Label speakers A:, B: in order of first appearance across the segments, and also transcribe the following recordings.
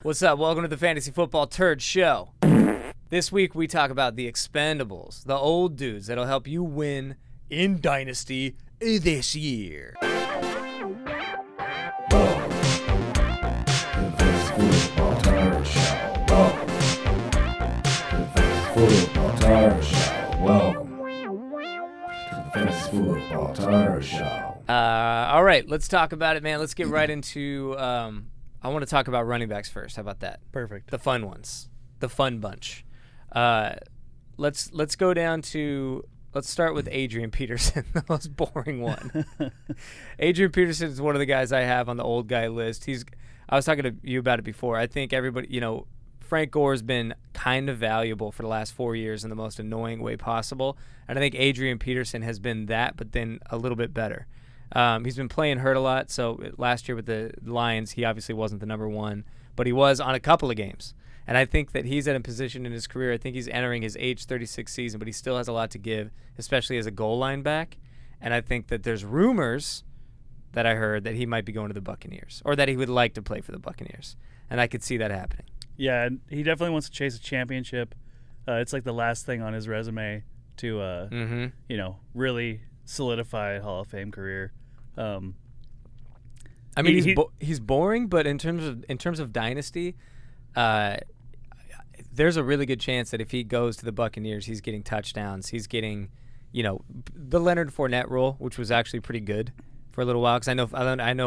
A: What's up? Welcome to the Fantasy Football Turd Show. This week we talk about the expendables, the old dudes that'll help you win in Dynasty this year. All right, let's talk about it, man. Let's get right into I want to talk about running backs first. How about that?
B: Perfect.
A: The fun ones. The fun bunch. Let's go down to let's start with Adrian Peterson, the most boring one. Adrian Peterson is one of the guys I have on the old guy list. I was talking to you about it before. I think everybody, Frank Gore's been kind of valuable for the last 4 years in the most annoying way possible. And I think Adrian Peterson has been that, but then a little bit better. He's been playing hurt a lot. So last year with the Lions, he obviously wasn't the number one, but he was on a couple of games. And I think that he's at a position in his career. I think he's entering his age 36 season, but he still has a lot to give, especially as a goal line back. And I think that there's rumors that I heard that he might be going to the Buccaneers or that he would like to play for the Buccaneers. And I could see that happening.
B: Yeah, and he definitely wants to chase a championship. It's like the last thing on his resume to, really solidify a Hall of Fame career.
A: I mean, he's boring, but in terms of dynasty, there's a really good chance that if he goes to the Buccaneers, he's getting touchdowns. He's getting, the Leonard Fournette role, which was actually pretty good for a little while. Because I know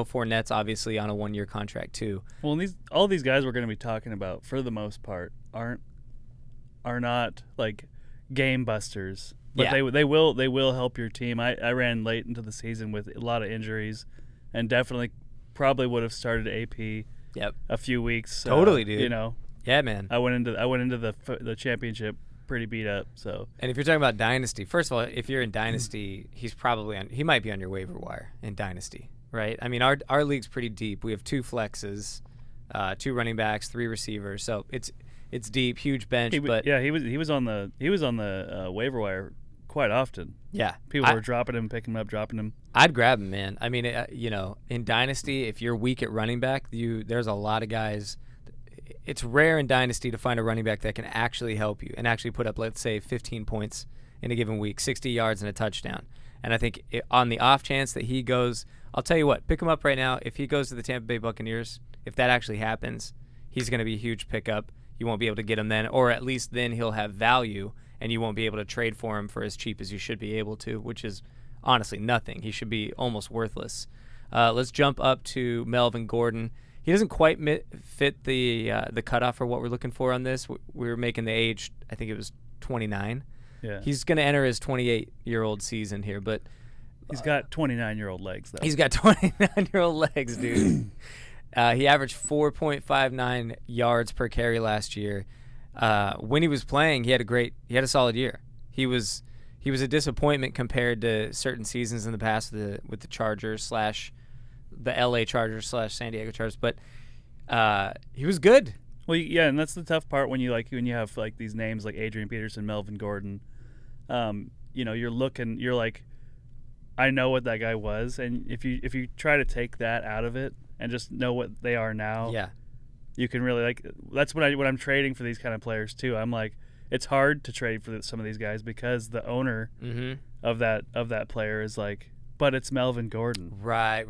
A: Fournette's obviously on a 1-year contract too.
B: Well, all these guys we're going to be talking about, for the most part, are not like game busters. But yeah. they will help your team. I ran late into the season with a lot of injuries, and definitely probably would have started AP.
A: Yep.
B: A few weeks.
A: Totally, dude. Yeah, man.
B: I went into the championship pretty beat up. So.
A: And if you're talking about Dynasty, first of all, if you're in Dynasty, he might be on your waiver wire in Dynasty, right? I mean, our league's pretty deep. We have 2 flexes, 2 running backs, 3 receivers. So it's deep, huge bench. He
B: was on the waiver wire quite often.
A: Yeah.
B: People were dropping him, picking him up, dropping him.
A: I'd grab him, man. I mean, in Dynasty, if you're weak at running back, there's a lot of guys. It's rare in Dynasty to find a running back that can actually help you and actually put up, let's say, 15 points in a given week, 60 yards and a touchdown. And I think on the off chance that he goes, I'll tell you what, pick him up right now. If he goes to the Tampa Bay Buccaneers, if that actually happens, he's going to be a huge pickup. You won't be able to get him then, or at least then he'll have value, and you won't be able to trade for him for as cheap as you should be able to, which is honestly nothing. He should be almost worthless. Let's jump up to Melvin Gordon. He doesn't quite fit the cutoff for what we're looking for on this. We were making the age, I think it was 29.
B: Yeah.
A: He's going to enter his 28-year-old season here, but
B: he's got 29-year-old legs, though.
A: He's got 29-year-old legs, dude. He averaged 4.59 yards per carry last year. When he was playing, he had a solid year. He was a disappointment compared to certain seasons in the past with the Chargers / the LA Chargers / San Diego Chargers, but he was good.
B: Well, yeah, and that's the tough part when you have like these names like Adrian Peterson, Melvin Gordon. You're like, I know what that guy was, and if you try to take that out of it and just know what they are now,
A: yeah.
B: You can really that's when I'm trading for these kind of players too. I'm like, it's hard to trade for some of these guys because the owner of that player is like, but it's Melvin Gordon.
A: Right.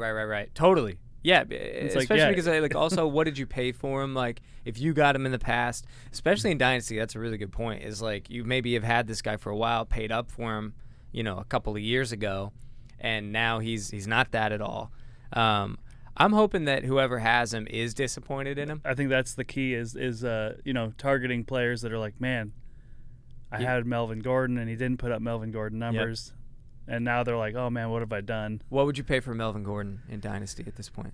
A: Totally. Yeah, especially because also what did you pay for him? Like if you got him in the past, especially in Dynasty, that's a really good point. Is like you maybe have had this guy for a while, paid up for him, a couple of years ago, and now he's not that at all. I'm hoping that whoever has him is disappointed in him.
B: I think that's the key is targeting players that are like, man, I had Melvin Gordon and he didn't put up Melvin Gordon numbers. Yep. And now they're like, oh man, what have I done?
A: What would you pay for Melvin Gordon in Dynasty at this point?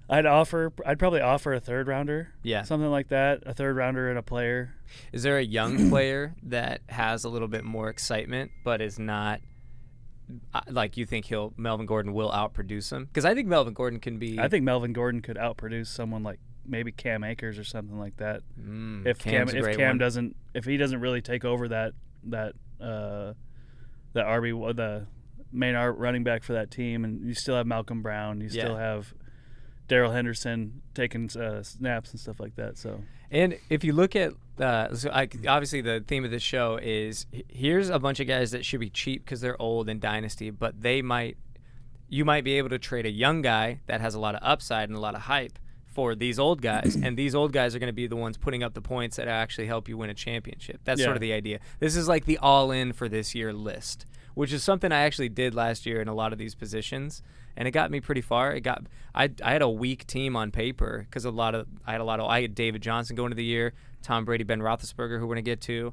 B: I'd probably offer a 3rd rounder. Yeah. Something like that. A 3rd rounder and a player.
A: Is there a young player that has a little bit more excitement but is not like you think Melvin Gordon will outproduce him? Because I think Melvin Gordon can be.
B: I think Melvin Gordon could outproduce someone like maybe Cam Akers or something like that. If he doesn't really take over that the main running back for that team, and you still have Malcolm Brown, you still have Darrell Henderson taking snaps and stuff like that. So,
A: and if you look at obviously the theme of this show is here's a bunch of guys that should be cheap because they're old in Dynasty, but you might be able to trade a young guy that has a lot of upside and a lot of hype for these old guys, and these old guys are going to be the ones putting up the points that actually help you win a championship. That's sort of the idea. This is like the all-in for this year list, which is something I actually did last year in a lot of these positions, and it got me pretty far. I had a weak team on paper because I had David Johnson going into the year, Tom Brady, Ben Roethlisberger, who we're going to get to.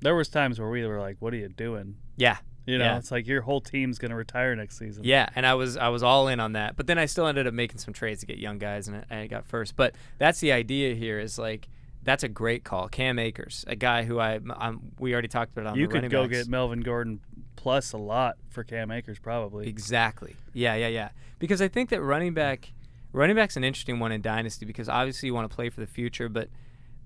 B: There was times where we were like, "What are you doing?"
A: Yeah.
B: It's like your whole team's going to retire next season.
A: Yeah, and I was all in on that. But then I still ended up making some trades to get young guys, and I got first. But that's the idea here is, like, that's a great call. Cam Akers, a guy who we already talked about on the running backs.
B: You could go get Melvin Gordon plus a lot for Cam Akers probably.
A: Exactly. Yeah. Because I think that running back's an interesting one in Dynasty because obviously you want to play for the future, but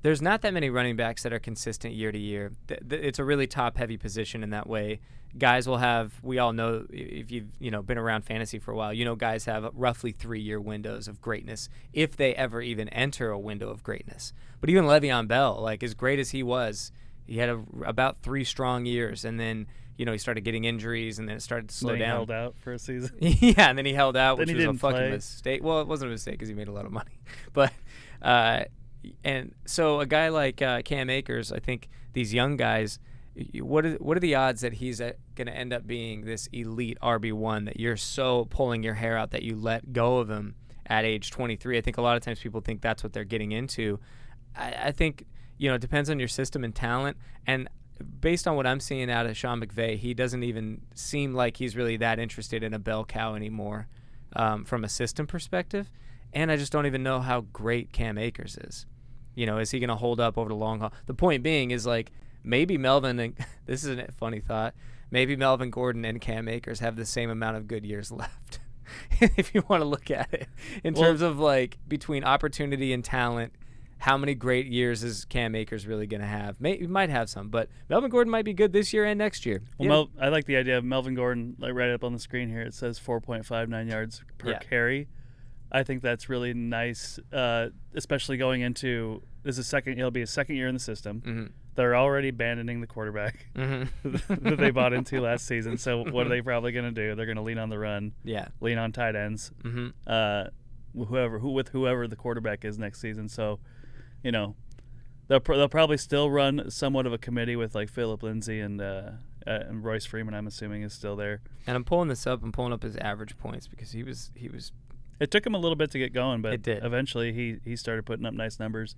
A: there's not that many running backs that are consistent year to year. It's a really top-heavy position in that way. Guys will have, we all know, if you've been around fantasy for a while, guys have roughly 3-year windows of greatness if they ever even enter a window of greatness. But even Le'Veon Bell, like as great as he was, he had about 3 strong years, and then he started getting injuries, and then it started to slow down.
B: He held out for a season.
A: Yeah, and then he held out, which was a fucking
B: play.
A: mistake. Well, it wasn't a mistake because he made a lot of money, but. And so a guy like Cam Akers, I think these young guys, what are the odds that he's going to end up being this elite RB1 that you're so pulling your hair out that you let go of him at age 23? I think a lot of times people think that's what they're getting into. I think, it depends on your system and talent. And based on what I'm seeing out of Sean McVay, he doesn't even seem like he's really that interested in a bell cow anymore from a system perspective. And I just don't even know how great Cam Akers is. Is he going to hold up over the long haul? The point being is, like, maybe this is a funny thought, maybe Melvin Gordon and Cam Akers have the same amount of good years left, if you want to look at it. In terms of, like, between opportunity and talent, how many great years is Cam Akers really going to have? He might have some, but Melvin Gordon might be good this year and next year.
B: Well, I like the idea of Melvin Gordon, like right up on the screen here. It says 4.59 yards per carry. I think that's really nice, especially going into it'll be a second year in the system. Mm-hmm. They're already abandoning the quarterback that they bought into last season. So what are they probably going to do? They're going to lean on the run, lean on tight ends, whoever the quarterback is next season. So, they'll probably still run somewhat of a committee with like Phillip Lindsay and Royce Freeman. I'm assuming is still there.
A: And I'm pulling this up. I'm pulling up his average points because he was.
B: It took him a little bit to get going, but
A: it did.
B: Eventually he started putting up nice numbers.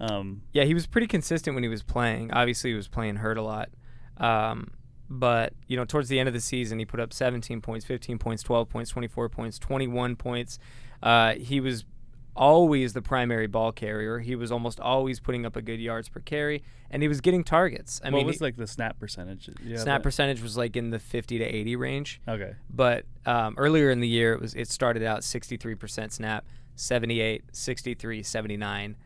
A: Yeah, he was pretty consistent when he was playing. Obviously, he was playing hurt a lot. But, towards the end of the season, he put up 17 points, 15 points, 12 points, 24 points, 21 points. He was always the primary ball carrier. He was almost always putting up a good yards per carry, and he was getting targets.
B: What was like the snap percentage?
A: Snap percentage was like in the 50 to 80 range.
B: Okay.
A: But earlier in the year, it started out 63% snap, 78, 63, 79.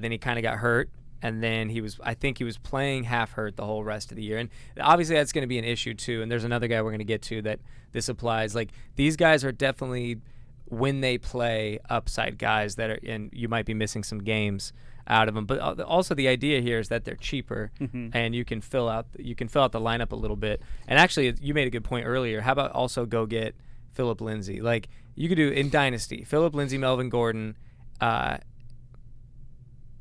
A: Then he kind of got hurt, and then I think he was playing half hurt the whole rest of the year. And obviously that's going to be an issue too. And there's another guy we're going to get to that this applies. Like, these guys are definitely, when they play, upside guys that are, and you might be missing some games out of them. But also the idea here is that they're cheaper, and you can fill out the lineup a little bit. And actually, you made a good point earlier. How about also go get Phillip Lindsay? Like, you could do in Dynasty, Phillip Lindsay, Melvin Gordon.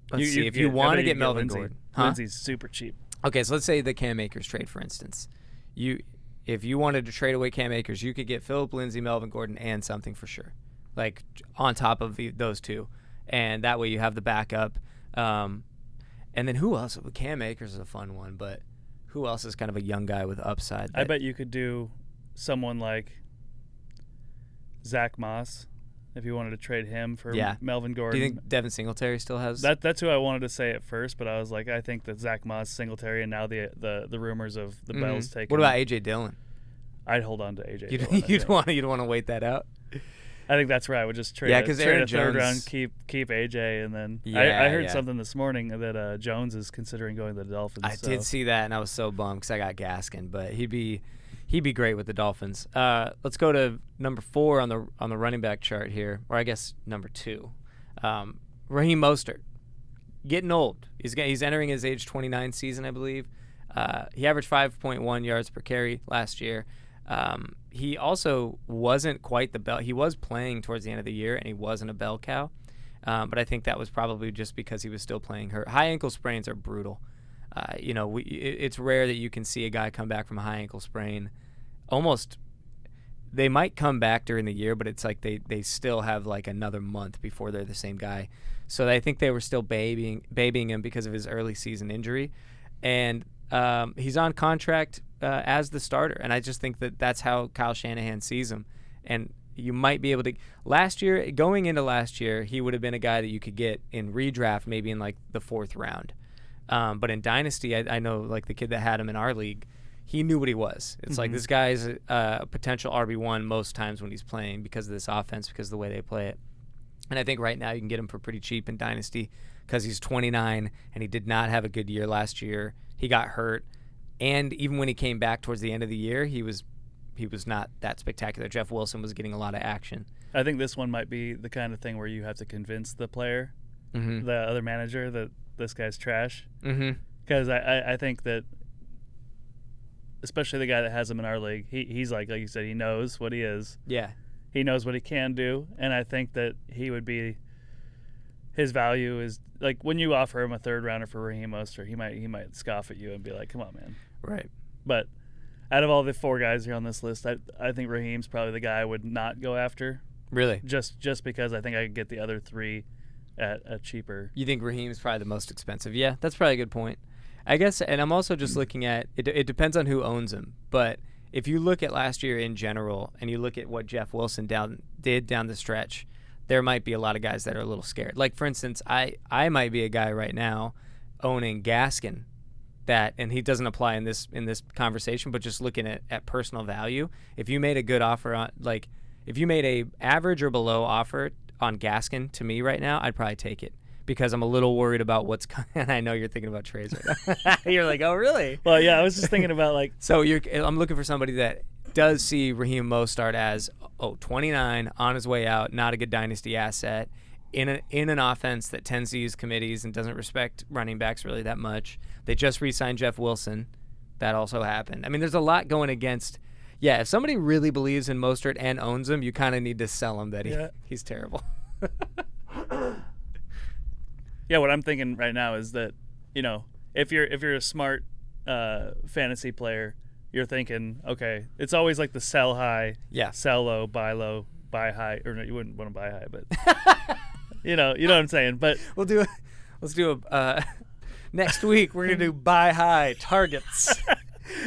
A: Let's see if you want to get Melvin Gordon.
B: Lindsay's super cheap.
A: Okay, so let's say the Cam Akers trade, for instance. If you wanted to trade away Cam Akers, you could get Phillip Lindsay, Melvin Gordon, and something for sure, like on top of those two, and that way you have the backup. And then who else? Cam Akers is a fun one, but who else is kind of a young guy with upside?
B: I bet you could do someone like Zach Moss if you wanted to trade him for Melvin Gordon.
A: Do you think Devin Singletary still has?
B: That's who I wanted to say at first, but I was like, I think that Zach Moss, Singletary, and now the rumors of the Bells taking.
A: What about A.J. Dillon?
B: I'd hold on to A.J.
A: Dillon. You'd want to wait that out?
B: I think that's where I would just trade.
A: Yeah, because Aaron
B: trade a third
A: Jones,
B: round, keep AJ, and then I heard something this morning that Jones is considering going to the Dolphins.
A: I did see that, and I was so bummed because I got Gaskin, but he'd be He'd be great with the Dolphins. Let's go to number 4 on the running back chart here, or I guess number 2. Raheem Mostert, getting old. He's entering his age 29 season, I believe. He averaged 5.1 yards per carry last year. He also wasn't quite the bell. He was playing towards the end of the year, and he wasn't a bell cow. But I think that was probably just because he was still playing hurt. High ankle sprains are brutal. It's rare that you can see a guy come back from a high ankle sprain. Almost, they might come back during the year, but it's like they still have like another month before they're the same guy. So I think they were still babying him because of his early season injury. And he's on contract as the starter, and I just think that's how Kyle Shanahan sees him. And you might be able to going into last year, he would have been a guy that you could get in redraft, maybe in like the 4th round. But in Dynasty, I know like the kid that had him in our league, he knew what he was. It's like this guy's a potential RB1 most times when he's playing because of this offense, because of the way they play it. And I think right now you can get him for pretty cheap in Dynasty because he's 29 and he did not have a good year last year. He got hurt, and even when he came back towards the end of the year, he was not that spectacular. Jeff Wilson was getting a lot of action.
B: I think this one might be the kind of thing where you have to convince the player, the other manager, that this guy's trash. Because I think that, especially the guy that has him in our league, he's like you said, he knows what he is.
A: Yeah.
B: He knows what he can do, and I think that his value is, like, when you offer him a 3rd rounder for Raheem Mostert, he might scoff at you and be like, come on, man.
A: Right.
B: But out of all the 4 guys here on this list, I think Raheem's probably the guy I would not go after.
A: Really?
B: Just because I think I could get the other 3 at a cheaper.
A: You think Raheem's probably the most expensive? Yeah, that's probably a good point. I guess, and I'm also just looking at it. It depends on who owns him, but if you look at last year in general, and you look at what Jeff Wilson did down the stretch, there might be a lot of guys that are a little scared. Like, for instance, I might be a guy right now owning Gaskin, and he doesn't apply in this conversation, but just looking at personal value. If you made a good offer on, like, if you made a average or below offer on Gaskin to me right now, I'd probably take it because I'm a little worried about what's coming. And I know you're thinking about trades right now. You're like, oh, really?
B: Well, yeah, I was just thinking about, like.
A: So I'm looking for somebody that does see Raheem Mostert as 29, on his way out, not a good dynasty asset, in an offense that tends to use committees and doesn't respect running backs really that much. They just re-signed Jeff Wilson. That also happened. I mean, there's a lot going against. Yeah, if somebody really believes in Mostert and owns him, you kind of need to sell him that he's terrible.
B: Yeah, what I'm thinking right now is that, if you're a smart fantasy player, you're thinking, okay, it's always like the sell high, sell low, buy high, or no, you wouldn't want to buy high, but you know what I'm saying. But
A: let's do a next week. We're gonna do buy high targets,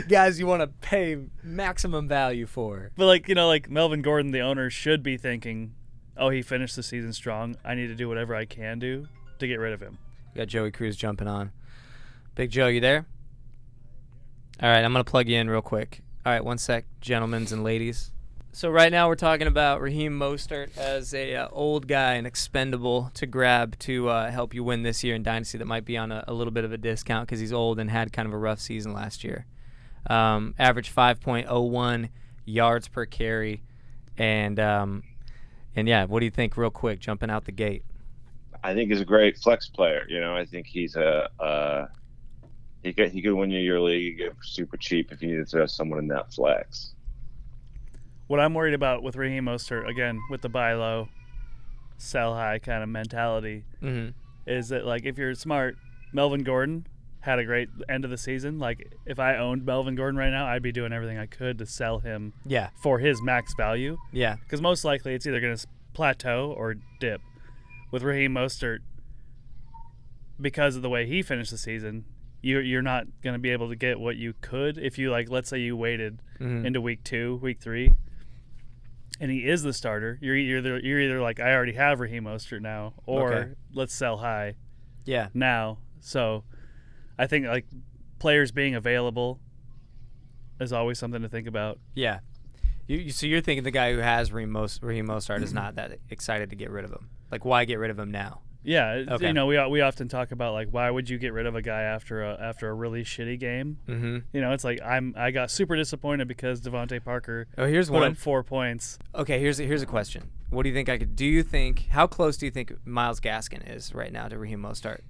A: guys. You want to pay maximum value for.
B: But like Melvin Gordon, the owner should be thinking, oh, he finished the season strong. I need to do whatever I can do to get rid of him.
A: We got Joey Cruz jumping on. Big Joe, you there? All right, I'm going to plug you in real quick. All right, one sec, gentlemen and ladies. So right now we're talking about Raheem Mostert as a old guy and expendable to grab to help you win this year in Dynasty that might be on a little bit of a discount because he's old and had kind of a rough season last year. Average 5.01 yards per carry. And yeah, what do you think real quick, jumping out the gate?
C: I think he's a great flex player. I think he's he could win you your league super cheap if you need to throw someone in that flex.
B: What I'm worried about with Raheem Mostert, again, with the buy low, sell high kind of mentality, is that, like, if you're smart, Melvin Gordon had a great end of the season. Like, if I owned Melvin Gordon right now, I'd be doing everything I could to sell him for his max value.
A: Yeah.
B: Because most likely it's either going to plateau or dip. With Raheem Mostert, because of the way he finished the season, you're not going to be able to get what you could if you, like, let's say you waited into week 2, week 3, and he is the starter. You're either like, I already have Raheem Mostert now, or let's sell high now. So I think, like, players being available is always something to think about.
A: Yeah. So you're thinking the guy who has Raheem Mostert is not that excited to get rid of him. Like, why get rid of him now?
B: Yeah,
A: Okay.
B: you know, we often talk about like why would you get rid of a guy after a really shitty game?
A: Mm-hmm.
B: You know, it's like I got super disappointed because Devante Parker
A: Here's
B: put
A: one.
B: up 4 points.
A: Okay, here's a question. What do you think do you think, how close do you think Myles Gaskin is right now to Raheem Mostert?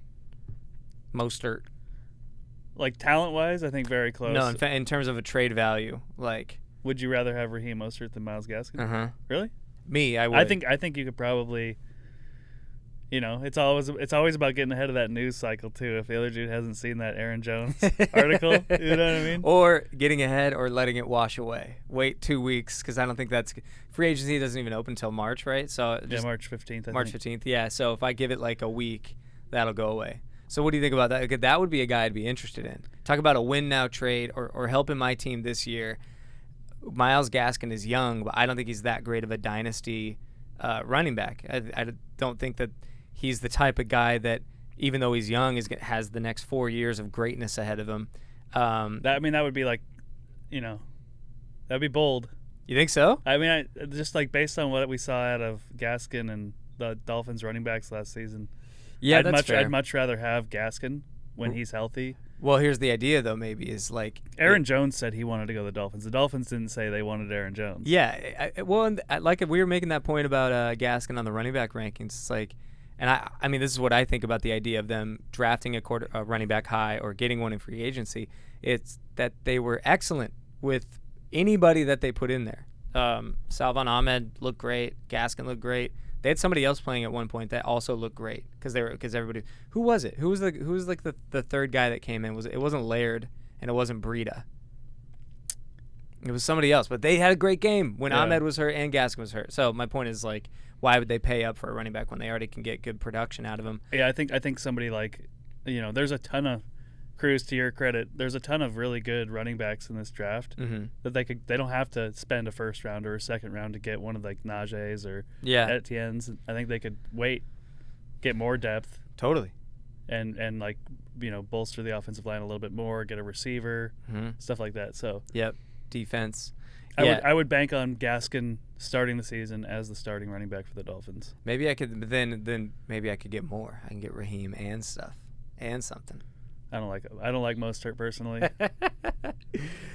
B: Like talent-wise, I think very close.
A: No, in terms of a trade value, like.
B: Would you rather have Raheem Mostert than Myles Gaskin?
A: Uh-huh.
B: Really?
A: Me, I would.
B: I think you could probably. You know, it's always about getting ahead of that news cycle too. If the other dude hasn't seen that Aaron Jones article, you know what I mean?
A: Or getting ahead, or letting it wash away. Wait 2 weeks, because I don't think that's free agency doesn't even open until March, right? So
B: yeah, March 15th.
A: March 15th. Yeah. So if I give it like a week, that'll go away. So what do you think about that? Okay, that would be a guy I'd be interested in. Talk about a win now trade or helping my team this year. Myles Gaskin is young, but I don't think he's that great of a dynasty running back. I don't think that he's the type of guy that, even though he's young, has the next 4 years of greatness ahead of him.
B: That would be like, you know, that'd be bold.
A: You think so?
B: I mean, just like based on what we saw out of Gaskin and the Dolphins running backs last season.
A: Yeah, that's fair.
B: I'd much rather have Gaskin when he's healthy.
A: Well, here's the idea, though, maybe, is like...
B: Aaron Jones said he wanted to go to the Dolphins. The Dolphins didn't say they wanted Aaron Jones.
A: Yeah. Like we were making that point about Gaskin on the running back rankings. It's like... And I mean, this is what I think about the idea of them drafting a running back high or getting one in free agency. It's that they were excellent with anybody that they put in there. Salvon Ahmed looked great. Gaskin looked great. They had somebody else playing at one point that also looked great because everybody. Who was it? Who was like the third guy that came in? It wasn't Laird and it wasn't Breida. It was somebody else, but they had a great game when Ahmed was hurt and Gaskin was hurt. So my point is, like, why would they pay up for a running back when they already can get good production out of him?
B: Yeah, I think somebody like, you know, there's a ton of, Cruz, to your credit, there's a ton of really good running backs in this draft that they don't have to spend a first round or a second round to get one of like Najee's or Etienne's. I think they could wait, get more depth.
A: Totally.
B: And like, you know, bolster the offensive line a little bit more, get a receiver, stuff like that. So
A: yep, defense.
B: I would bank on Gaskin starting the season as the starting running back for the Dolphins.
A: Maybe I could, but then maybe I could get more. I can get Raheem and stuff and something.
B: I don't like Mostert personally.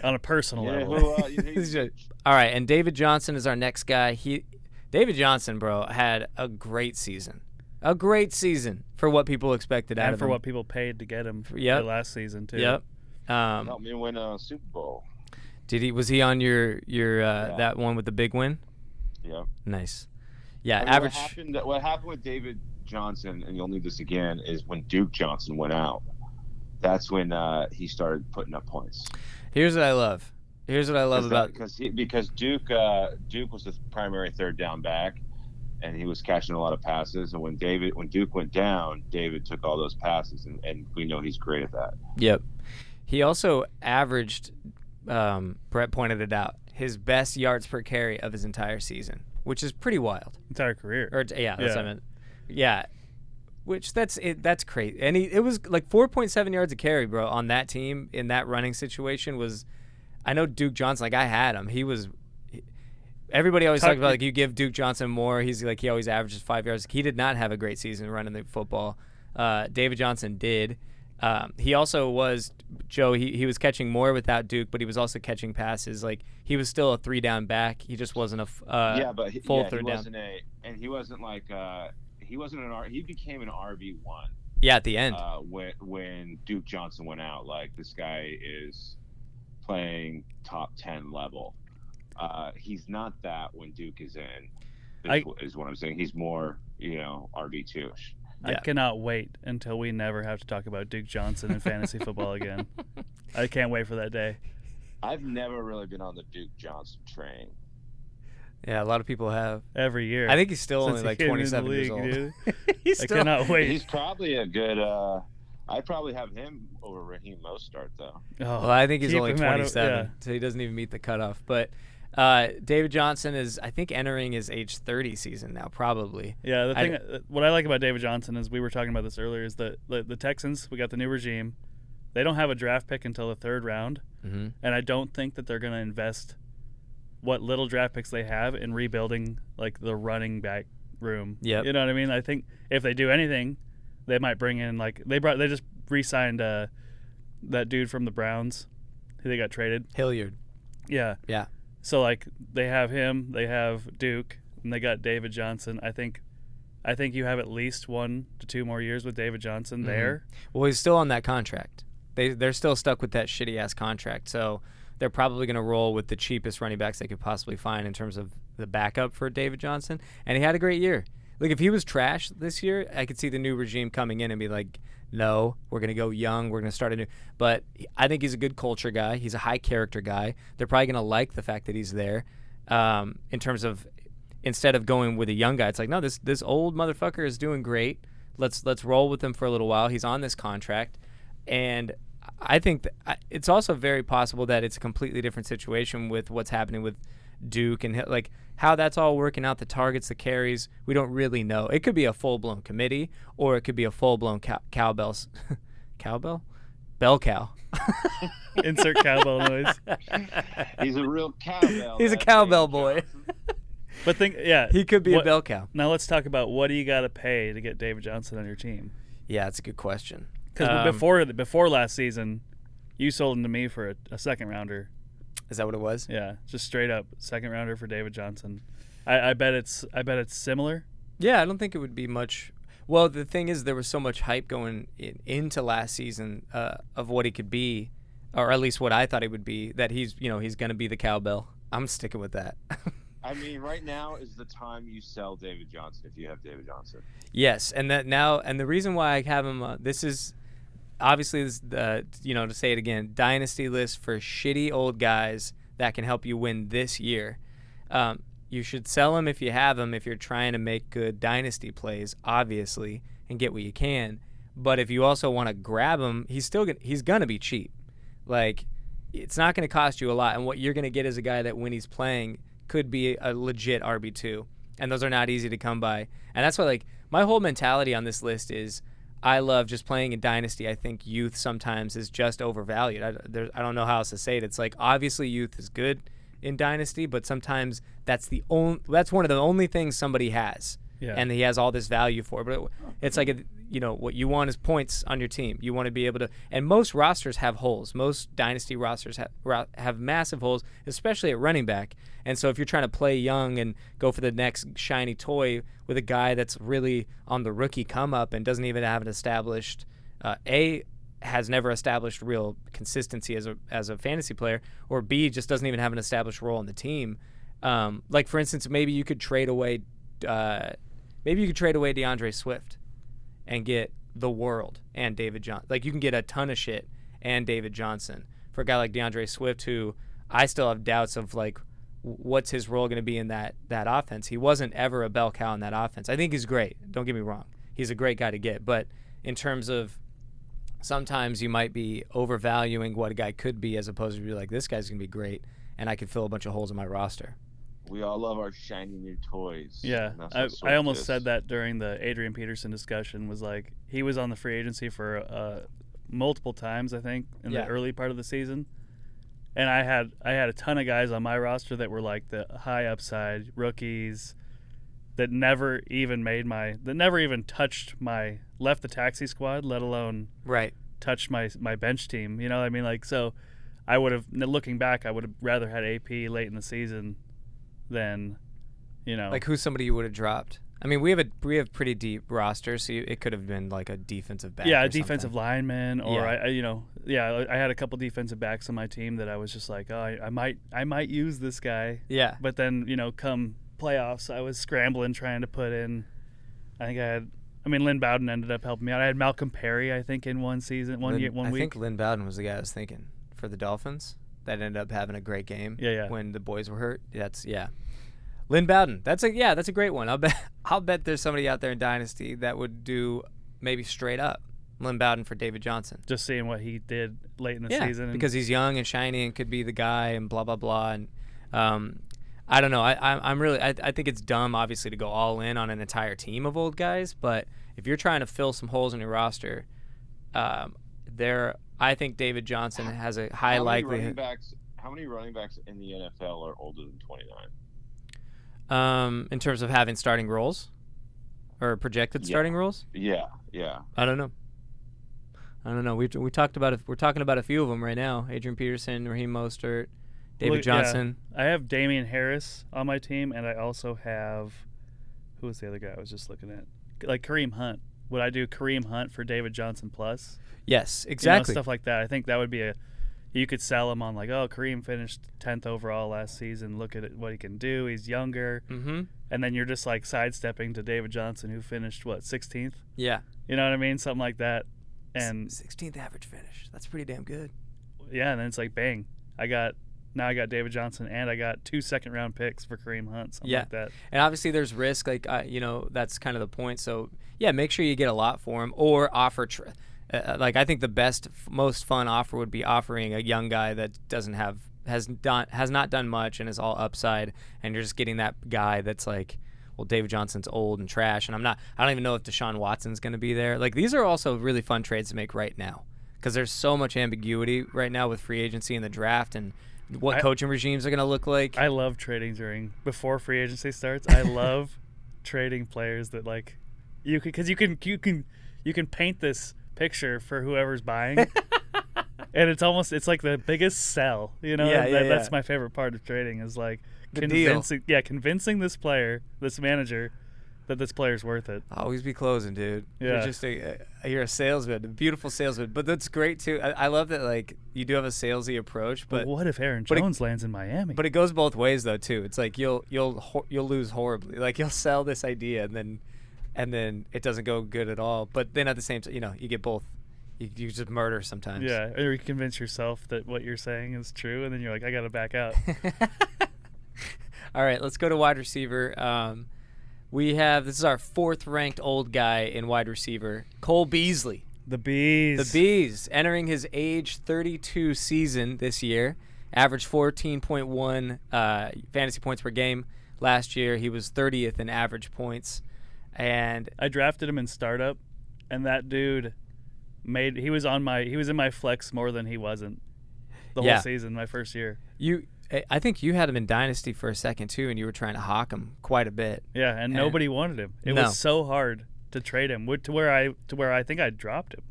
B: On a personal level.
A: All right, and David Johnson is our next guy. David Johnson, bro, had a great season. A great season for what people expected out of him.
B: And for what people paid to get him for last season too.
A: Yep.
C: Helped me win a Super Bowl.
A: Was he on your that one with the big win?
C: Yeah.
A: Nice. Yeah,
C: I mean,
A: average.
C: What happened with David Johnson, and you'll need this again, is when Duke Johnson went out. That's when he started putting up points.
A: Here's what I love about
C: because Duke was the primary third down back, and he was catching a lot of passes. And when Duke went down, David took all those passes, and we know he's great at that.
A: Yep. He also averaged. Brett pointed it out. His best yards per carry of his entire season, which is pretty wild.
B: Entire career.
A: That's what I meant. Yeah. Which that's crazy. And it was like 4.7 yards a carry, bro, on that team in that running situation was. I know Duke Johnson, like I had him. Everybody always talks about like you give Duke Johnson more. He's like he always averages 5 yards. He did not have a great season running the football. David Johnson did. He also was Joe. He was catching more without Duke, but he was also catching passes. Like he was still a 3-down back. He just wasn't a full third down.
C: He wasn't like he wasn't he became an RB1.
A: Yeah, at the end.
C: When Duke Johnson went out, like this guy is playing top 10 level. He's not that when Duke is in. Is what I'm saying. He's more RB2ish.
B: I cannot wait until we never have to talk about Duke Johnson in fantasy football again. I can't wait for that day. I've
C: never really been on the Duke Johnson train.
A: Yeah, a lot of people have.
B: Every year.
A: I think he's still only like 27 years old.
B: I cannot wait.
C: He's probably a good I'd probably have him over Raheem Mostert, though.
A: Well, I think he's only 27, so he doesn't even meet the cutoff. But David Johnson is, I think, entering his age 30 season now, probably.
B: Yeah, what I like about David Johnson is we were talking about this earlier, is that the Texans, we got the new regime. They don't have a draft pick until the third round, and I don't think that they're going to invest what little draft picks they have in rebuilding like the running back room.
A: Yep.
B: You know what I mean? I think if they do anything, they might bring in like they just re-signed that dude from the Browns who they got traded.
A: Hilliard.
B: Yeah.
A: Yeah.
B: So like they have him, they have Duke, and they got David Johnson. I think you have at least 1 to 2 more years with David Johnson there.
A: Well, he's still on that contract. They're still stuck with that shitty ass contract. So they're probably going to roll with the cheapest running backs they could possibly find in terms of the backup for David Johnson. And he had a great year. Like if he was trash this year, I could see the new regime coming in and be like, no, we're going to go young. We're going to start a new. But I think he's a good culture guy. He's a high character guy. They're probably going to like the fact that he's there. In terms of instead of going with a young guy, it's like, no, this old motherfucker is doing great. Let's roll with him for a little while. He's on this contract. And I think that it's also very possible that it's a completely different situation with what's happening with Duke and like how that's all working out, the targets, the carries. We don't really know. It could be a full-blown committee or it could be a full-blown cowbells. Cowbell? Bell cow.
B: Insert cowbell noise.
C: He's a real cowbell.
A: He's a cowbell boy.
B: But
A: he could be a bell cow.
B: Now let's talk about what do you got to pay to get David Johnson on your team?
A: Yeah, that's a good question.
B: Because before last season, you sold him to me for a second rounder.
A: Is that what it was?
B: Yeah, just straight up second rounder for David Johnson. I bet it's similar.
A: Yeah, I don't think it would be much. Well, the thing is, there was so much hype going into last season of what he could be, or at least what I thought he would be. That he's going to be the cowbell. I'm sticking with that.
C: I mean, right now is the time you sell David Johnson if you have David Johnson.
A: Yes, and the reason why I have him, this is obviously to say it again, dynasty list for shitty old guys that can help you win this year. You should sell him if you have him if you're trying to make good dynasty plays, obviously, and get what you can. But if you also want to grab him, he's gonna be cheap. Like, it's not going to cost you a lot, and what you're going to get is a guy that when he's playing could be a legit RB2, and those are not easy to come by. And that's why, like, my whole mentality on this list is I love just playing in Dynasty. I think youth sometimes is just overvalued. I don't know how else to say it. It's like, obviously youth is good in Dynasty, but sometimes that's one of the only things somebody has. Yeah. And he has all this value for. But it's like, what you want is points on your team. You want to be able to, and most rosters have holes. Most dynasty rosters have massive holes, especially at running back. And so if you're trying to play young and go for the next shiny toy with a guy that's really on the rookie come up and doesn't even have an established, has never established real consistency as a fantasy player, or B, just doesn't even have an established role on the team. Like for instance, maybe you could trade away DeAndre Swift and get the world and David Johnson. Like, you can get a ton of shit and David Johnson for a guy like DeAndre Swift, who I still have doubts of, like, what's his role going to be in that offense. He wasn't ever a bell cow in that offense. I think he's great. Don't get me wrong. He's a great guy to get. But in terms of sometimes you might be overvaluing what a guy could be as opposed to be like, this guy's going to be great, and I could fill a bunch of holes in my roster.
C: We all love our shiny new toys.
B: Yeah, I almost said that during the Adrian Peterson discussion. Was like, he was on the free agency for multiple times, I think, in the early part of the season, and I had a ton of guys on my roster that were like the high upside rookies that never even left the taxi squad, let alone touched my bench team. You know what I mean? Like, so I would have, looking back, I would have rather had AP late in the season than, like, who's
A: somebody you would have dropped. I mean, we have pretty deep rosters, so it could have been like a defensive back.
B: Yeah, a defensive lineman, or I had a couple defensive backs on my team that I was just like, oh, I might use this guy. Yeah. But then come playoffs, I was scrambling trying to put in. Lynn Bowden ended up helping me out. I had Malcolm Perry, I think, in one season, one week.
A: I think Lynn Bowden was the guy I was thinking for the Dolphins. That ended up having a great game. When the boys were hurt. Lynn Bowden. That's a great one. I'll bet there's somebody out there in Dynasty that would do maybe straight up Lynn Bowden for David Johnson.
B: Just seeing what he did late in the season.
A: Because he's young and shiny and could be the guy and blah blah blah. And I don't know. I think it's dumb, obviously, to go all in on an entire team of old guys. But if you're trying to fill some holes in your roster, I think David Johnson has a high likelihood.
C: How many running backs in the NFL are older than 29?
A: In terms of having starting roles? or projected starting roles?
C: Yeah.
A: I don't know. We talked about we're talking about a few of them right now. Adrian Peterson, Raheem Mostert, David Johnson.
B: Yeah. I have Damian Harris on my team, and I also have who was the other guy I was just looking at? Like Kareem Hunt. Would I do Kareem Hunt for David Johnson plus?
A: Yes, exactly.
B: Stuff like that. I think that would be you could sell him on like, oh, Kareem finished 10th overall last season. Look at what he can do. He's younger.
A: Mm-hmm.
B: And then you're just like sidestepping to David Johnson, who finished, 16th?
A: Yeah.
B: You know what I mean? Something like that. And
A: 16th average finish. That's pretty damn good.
B: Yeah, and then it's like, bang. I got David Johnson, and I got 2 second-round picks for Kareem Hunt, something like that.
A: And obviously there's risk, like, that's kind of the point. So, yeah, make sure you get a lot for him or offer I think the best, most fun offer would be offering a young guy that has not done much and is all upside, and you're just getting that guy that's like, well, David Johnson's old and trash, and I don't even know if Deshaun Watson's going to be there. Like, these are also really fun trades to make right now because there's so much ambiguity right now with free agency and the draft and what coaching regimes are going to look like.
B: I love trading before free agency starts. I love trading players that like you can paint this picture for whoever's buying. And it's like the biggest sell, that's my favorite part of trading is like convincing this player, this manager, that this player's worth it.
A: Always be closing, dude.
B: Yeah.
A: You're a salesman, a beautiful salesman. But that's great too. I love that like you do have a salesy approach. But
B: what if Aaron Jones lands in Miami?
A: But it goes both ways though too. It's like you'll lose horribly. Like you'll sell this idea and then it doesn't go good at all. But then at the same time, you get both. You just murder sometimes.
B: Yeah, or you convince yourself that what you're saying is true, and then you're like, I got to back out.
A: All right, let's go to wide receiver. This is our 4th ranked old guy in wide receiver, Cole Beasley.
B: The Bees
A: entering his age 32 season this year, averaged 14.1 fantasy points per game. Last year, he was 30th in average points. And
B: I drafted him in startup, and that dude he was in my flex more than he wasn't the whole season, my first year.
A: I think you had him in Dynasty for a second too, and you were trying to hawk him quite a bit.
B: Yeah, and nobody wanted him. It was so hard to trade him to where I think I dropped him.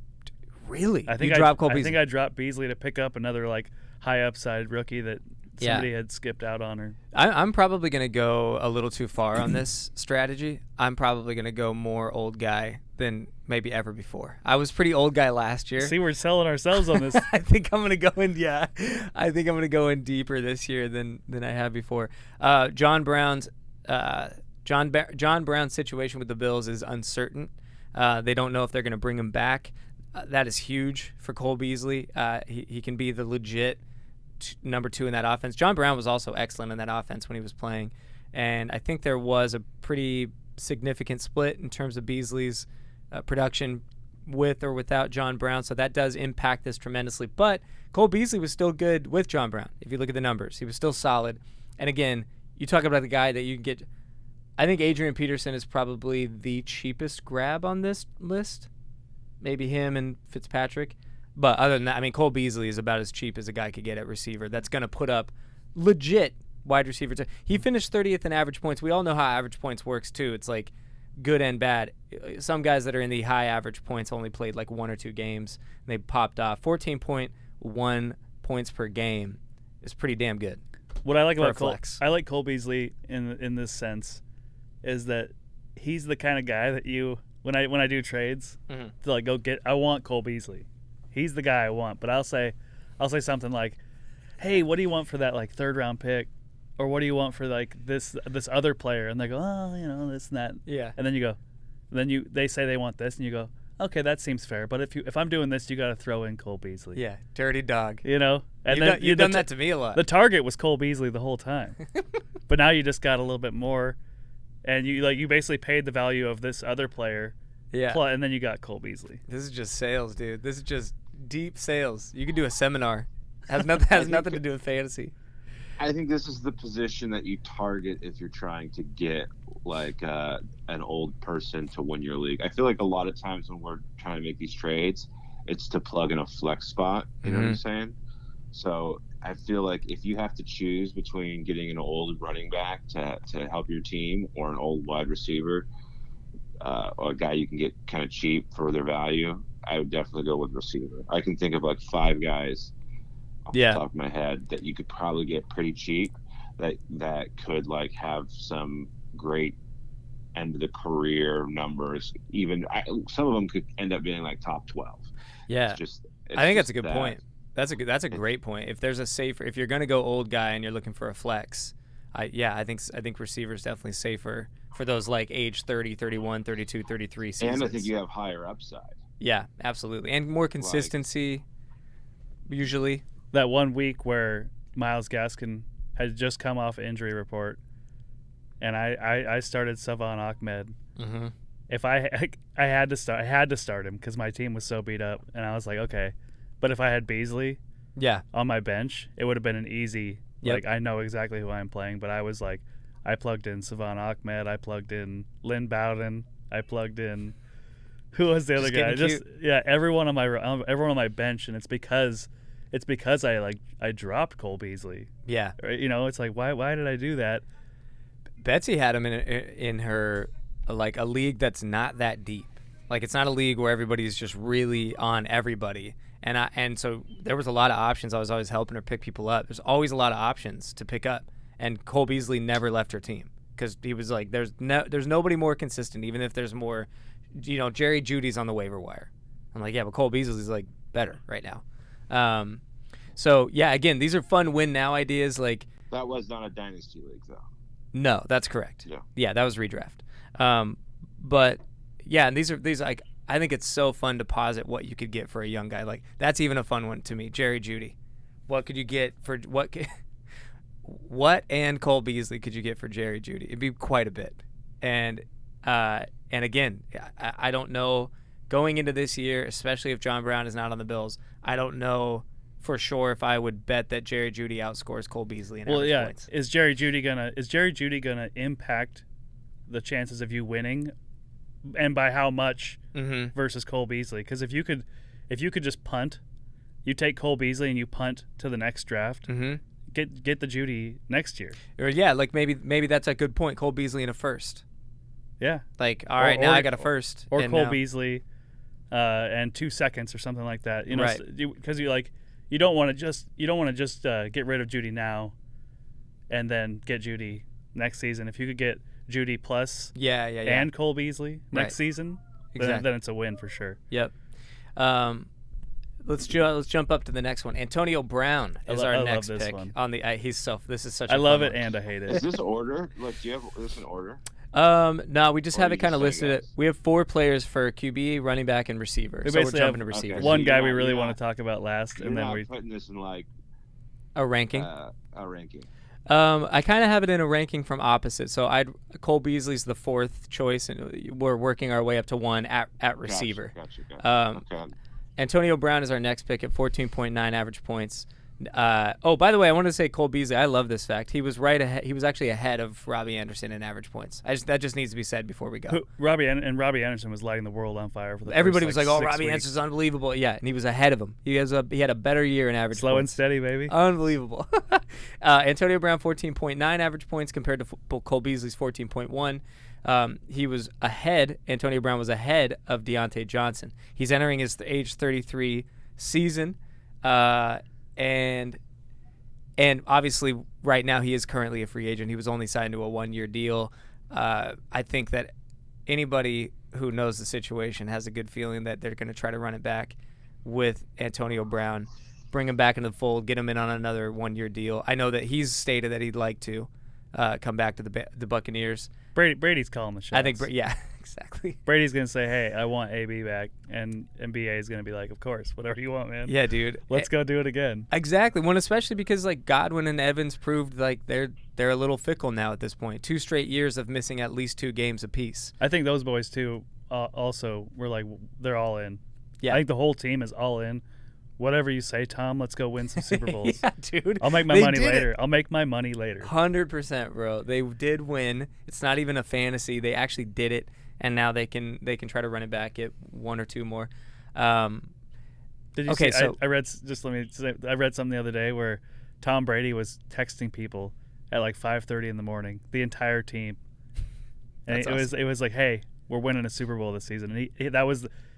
A: Really?
B: I think I dropped Beasley to pick up another like high upside rookie that somebody had skipped out on her.
A: I'm probably going to go a little too far on this strategy. I'm probably going to go more old guy than maybe ever before. I was pretty old guy last year.
B: See, we're selling ourselves on this.
A: I think I'm going to go in. Yeah, I think I'm going to go in deeper this year than I have before. John Brown's situation with the Bills is uncertain. They don't know if they're going to bring him back. That is huge for Cole Beasley. He can be the legit number 2 in that offense. John Brown was also excellent in that offense when he was playing, and I think there was a pretty significant split in terms of Beasley's production with or without John Brown, so that does impact this tremendously. But Cole Beasley was still good with John Brown. If you look at the numbers, he was still solid. And again, you talk about the guy that you can get. I think Adrian Peterson is probably the cheapest grab on this list. Maybe him and Fitzpatrick. But other than that, I mean, Cole Beasley is about as cheap as a guy could get at receiver. That's going to put up legit wide receiver. He finished 30th in average points. We all know how average points works, too. It's like good and bad. Some guys that are in the high average points only played like 1 or 2 games, and they popped off. 14.1 points per game is pretty damn good.
B: What I like about Cole Beasley in this sense is that he's the kind of guy that when I do trades to like go get. I want Cole Beasley. He's the guy I want, but I'll say something like, "Hey, what do you want for that like 3rd round pick, or what do you want for like this other player?" And they go, "Oh, this and that."
A: Yeah.
B: And then they say they want this, and you go, "Okay, that seems fair." But if I'm doing this, you got to throw in Cole Beasley.
A: Yeah, dirty dog.
B: And
A: you've done that to me a lot.
B: The target was Cole Beasley the whole time, but now you just got a little bit more, and you basically paid the value of this other player.
A: Yeah.
B: And then you got Cole Beasley.
A: This is just sales, dude. This is just deep sales. You could do a seminar. Has nothing to do with fantasy.
C: I think this is the position that you target if you're trying to get like an old person to win your league. I feel like a lot of times when we're trying to make these trades, it's to plug in a flex spot. You know what I'm saying? So I feel like if you have to choose between getting an old running back to help your team or an old wide receiver, or a guy you can get kind of cheap for their value, I would definitely go with receiver. I can think of like 5 guys off the top of my head that you could probably get pretty cheap that could like have some great end of the career numbers. Even some of them could end up being like top 12.
A: Yeah, I think that's a good point. That's a great point. If there's if you're going to go old guy and you're looking for a flex, I think receiver's definitely safer for those like age 30, 31, 32, 33 seasons.
C: And I think you have higher upside.
A: Yeah, absolutely. And more consistency usually.
B: That 1 week where Myles Gaskin had just come off injury report and I started Savon Ahmed.
A: Mm-hmm.
B: If I had to start him because my team was so beat up, and I was like, okay. But if I had Beasley, on my bench, it would have been an easy.
A: Yep.
B: Like I know exactly who I'm playing, but I was like, I plugged in Savon Ahmed, I plugged in Lynn Bowden, I plugged in who was the other guy? Everyone on my bench, and it's because I dropped Cole Beasley.
A: Yeah,
B: it's like why did I do that?
A: Betsy had him in her like a league that's not that deep. Like it's not a league where everybody's just really on everybody. And so there was a lot of options. I was always helping her pick people up. There's always a lot of options to pick up. And Cole Beasley never left her team because he was like, there's nobody more consistent, even if there's more, Jerry Judy's on the waiver wire. I'm like, yeah, but Cole Beasley's like better right now. So yeah, again, these are fun win now ideas. Like
C: that was not a dynasty league though.
A: No, that's correct.
C: Yeah,
A: that was redraft. But yeah, and these like I think it's so fun to posit what you could get for a young guy. Like that's even a fun one to me. Jerry Judy, what could you get for what and Cole Beasley could you get for Jerry Judy? It'd be quite a bit. And again, I don't know going into this year, especially if John Brown is not on the Bills. I don't know for sure if I would bet that Jerry Judy outscores Cole Beasley in average points.
B: Is Jerry Judy gonna impact the chances of you winning, and by how much versus Cole Beasley? Because if you could just punt, you take Cole Beasley and you punt to the next draft. Get the Judy next year.
A: Or like maybe that's a good point. Cole Beasley in a first.
B: Yeah.
A: Like all right, now I got a first.
B: Or Cole Beasley, and 2 seconds or something like that.
A: Right.
B: Because you don't want to just get rid of Judy now, and then get Judy next season. If you could get Judy plus and Cole Beasley next season, then it's a win for sure.
A: Yep. Let's jump up to the next one. Antonio Brown is our next pick
B: one.
A: on the. This is such.
B: I love it and I hate it.
C: Is this order? Like, do you have this in order?
A: No, we just have it kind of listed.
C: Guys?
A: We have 4 players for QB, running back, and receiver.
B: We
A: So we're
B: basically
A: jumping to
B: have
A: receivers.
B: one guy we really want to talk about last, and then
C: we're putting this in like
A: a ranking.
C: A ranking.
A: I kind of have it in a ranking from opposite. So Cole Beasley's the 4th choice, and we're working our way up to 1 at receiver.
C: Gotcha. Okay.
A: Antonio Brown is our next pick at 14.9 average points. By the way, I wanted to say Cole Beasley. I love this fact. He was right ahead. He was actually ahead of Robbie Anderson in average points. That just needs to be said before we go.
B: Robbie Anderson was lighting the world on fire for the
A: Everybody
B: first,
A: was like, "Oh,
B: 6
A: Robbie
B: weeks.
A: Anderson's unbelievable." Yeah, and he was ahead of him. He had a better year in average.
B: Slow
A: points.
B: and steady, baby.
A: Unbelievable. Antonio Brown 14.9 average points compared to Cole Beasley's 14.1. He was ahead. Antonio Brown was ahead of Deontay Johnson. He's entering his age 33 season, and obviously right now he is currently a free agent. He was only signed to a 1-year deal. I think that anybody who knows the situation has a good feeling that they're going to try to run it back with Antonio Brown, bring him back into the fold, get him in on another 1-year deal. I know that he's stated that he'd like to come back to the Buccaneers.
B: Brady's calling the shots.
A: I think, exactly.
B: Brady's going to say, hey, I want AB back, and BA is going to be like, of course, whatever you want, man.
A: Yeah, dude.
B: Let's go do it again.
A: Exactly. Well, especially because like Godwin and Evans proved like they're a little fickle now at this point. 2 straight years of missing at least 2 games apiece.
B: I think those boys, too, also were like, they're all in.
A: Yeah.
B: I think the whole team is all in. Whatever you say, Tom, let's go win some Super Bowls.
A: Yeah, dude.
B: I'll make my money later. I'll make my money later.
A: 100%, bro. They did win. It's not even a fantasy. They actually did it, and now they can try to run it back, get 1 or 2 more.
B: Did you see? So I read. Just let me say, I read something the other day where Tom Brady was texting people at like 5:30 in the morning, the entire team, and
A: That's awesome.
B: it was like, hey, we're winning a Super Bowl this season. And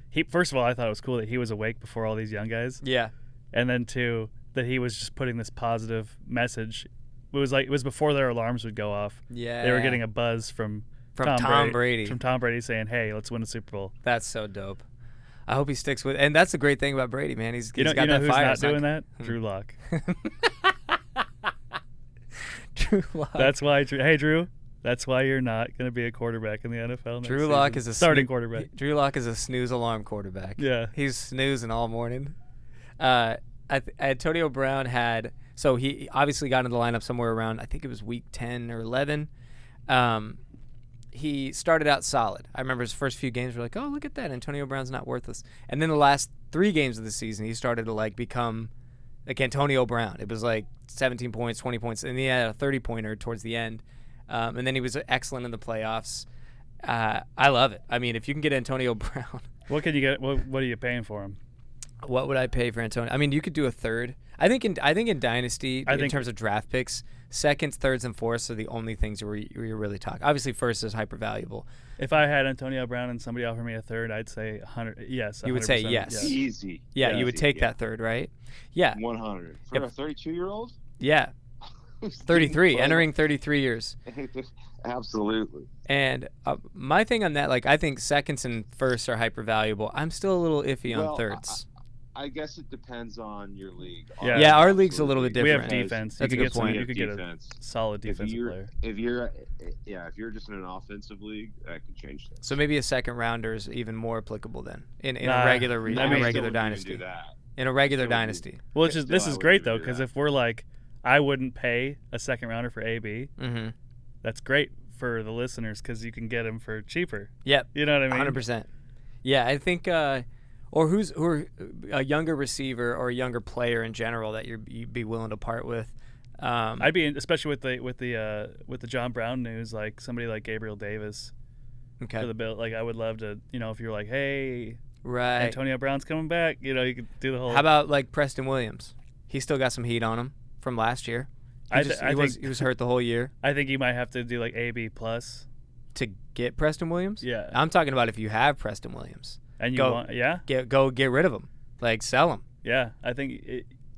B: he first of all, I thought it was cool that he was awake before all these young guys.
A: Yeah.
B: And then two, that he was just putting this positive message. It was before their alarms would go off.
A: Yeah.
B: They were getting a buzz from
A: Tom Brady.
B: From Tom Brady saying, "Hey, let's win a Super Bowl."
A: That's so dope. I hope he sticks with, and that's the great thing about Brady, man. He's got that
B: who's
A: fire.
B: not doing that? Drew Lock.
A: Drew Lock.
B: That's why. Hey, Drew. That's why you're not going to be a quarterback in the NFL.
A: Drew Lock is a
B: starting quarterback.
A: Drew Lock is a snooze alarm quarterback.
B: Yeah,
A: he's snoozing all morning. Antonio Brown he obviously got into the lineup somewhere around, I think it was week 10 or 11. He started out solid. I remember his first few games were like, oh, look at that, Antonio Brown's not worthless. And then the last 3 games of the season, he started to like become like Antonio Brown. It was like 17 points, 20 points, and he had a 30-pointer towards the end. And then he was excellent in the playoffs. I love it. I mean, if you can get Antonio Brown.
B: What can you get? What are you paying for him?
A: What would I pay for Antonio? I mean, you could do a third. I think in Dynasty, in terms of draft picks, seconds, thirds, and fourths are the only things where you're really talking. Obviously, first is hyper valuable.
B: If I had Antonio Brown and somebody offered me a third, I'd say 100. Yes, 100%,
A: you would say yes.
C: Easy.
A: Yeah, you would take that third, right? Yeah.
C: 100 for a 32-year-old.
A: Yeah. 33, entering 33 years.
C: Absolutely.
A: And my thing on that, like, I think seconds and firsts are hyper valuable. I'm still a little iffy on thirds.
C: I guess it depends on your league.
A: Yeah, our league's a little bit different.
B: We have defense.
A: That's a good point.
B: You could get a solid defensive player.
C: If you're just in an offensive league, that could change things.
A: So maybe a second rounder is even more applicable then in a regular dynasty. In a regular dynasty.
B: Well, this is great though, because if we're like, I wouldn't pay a second rounder for AB.
A: Mm-hmm.
B: That's great for the listeners because you can get him for cheaper.
A: Yep.
B: You know what I mean?
A: 100%. Yeah, I think, or who's a younger receiver or a younger player in general that you'd be willing to part with.
B: I'd be, especially with the John Brown news, like somebody like Gabriel Davis.
A: Okay.
B: For the Bill, like I would love to, if you're like, hey,
A: right,
B: Antonio Brown's coming back, you could do the whole.
A: How about like Preston Williams? He still got some heat on him from last year. He was hurt the whole year.
B: I think you might have to do like AB plus
A: to get Preston Williams.
B: Yeah,
A: I'm talking about if you have Preston Williams
B: and you
A: get rid of him, like sell him.
B: Yeah, I think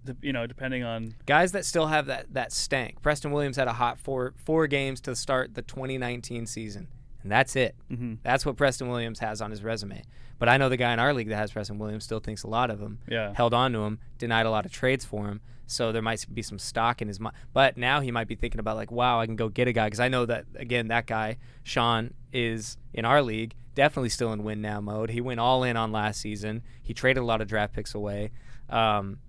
B: depending on
A: guys that still have that stank. Preston Williams had a hot four games to start the 2019 season, and that's it.
B: Mm-hmm.
A: That's what Preston Williams has on his resume. But I know the guy in our league that has Preston Williams still thinks a lot of him.
B: Yeah,
A: held on to him, denied a lot of trades for him. So there might be some stock in his mind. But now he might be thinking about like, wow, I can go get a guy. Because I know that, again, that guy, Sean, is in our league definitely still in win now mode. He went all in on last season. He traded a lot of draft picks away. And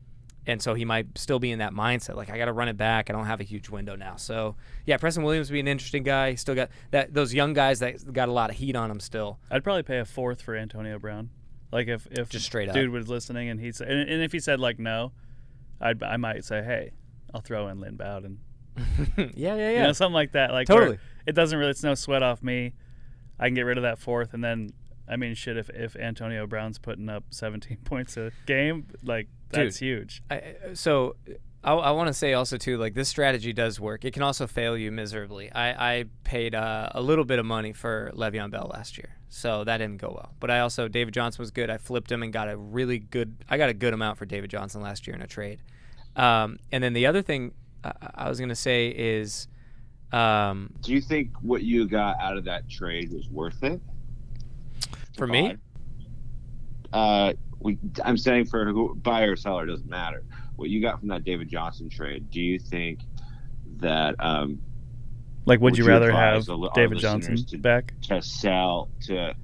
A: so he might still be in that mindset. Like, I got to run it back. I don't have a huge window now. So, yeah, Preston Williams would be an interesting guy. He's still got those young guys that got a lot of heat on him still.
B: I'd probably pay a fourth for Antonio Brown. Like, if
A: just straight up.
B: Dude was listening and and if he said, like, no, I might say, hey, I'll throw in Lynn Bowden.
A: Yeah.
B: Something like that. Like
A: totally.
B: It's no sweat off me. I can get rid of that fourth, and then, I mean, shit, if Antonio Brown's putting up 17 points a game, like, that's huge.
A: I want to say also, too, like, this strategy does work. It can also fail you miserably. I paid a little bit of money for Le'Veon Bell last year, so that didn't go well. But David Johnson was good. I flipped him and got a good amount for David Johnson last year in a trade. And then the other thing I was going to say is...
C: do you think what you got out of that trade was worth it?
A: For me?
C: I'm saying for who, buyer or seller, doesn't matter. What you got from that David Johnson trade, do you think that
B: would you rather have David Johnson back
C: to sell to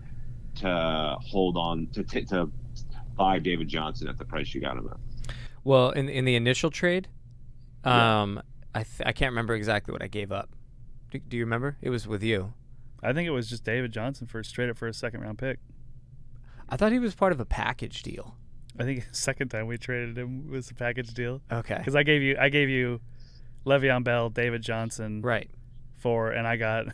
C: hold on to buy David Johnson at the price you got him at?
A: Well, in the initial trade, I can't remember exactly what I gave up. Do you remember? It was with you.
B: I think it was just David Johnson straight up for a second round pick.
A: I thought he was part of a package deal.
B: I think the second time we traded him was a package deal.
A: Okay.
B: Because I gave you Le'Veon Bell, David Johnson,
A: right?
B: And I got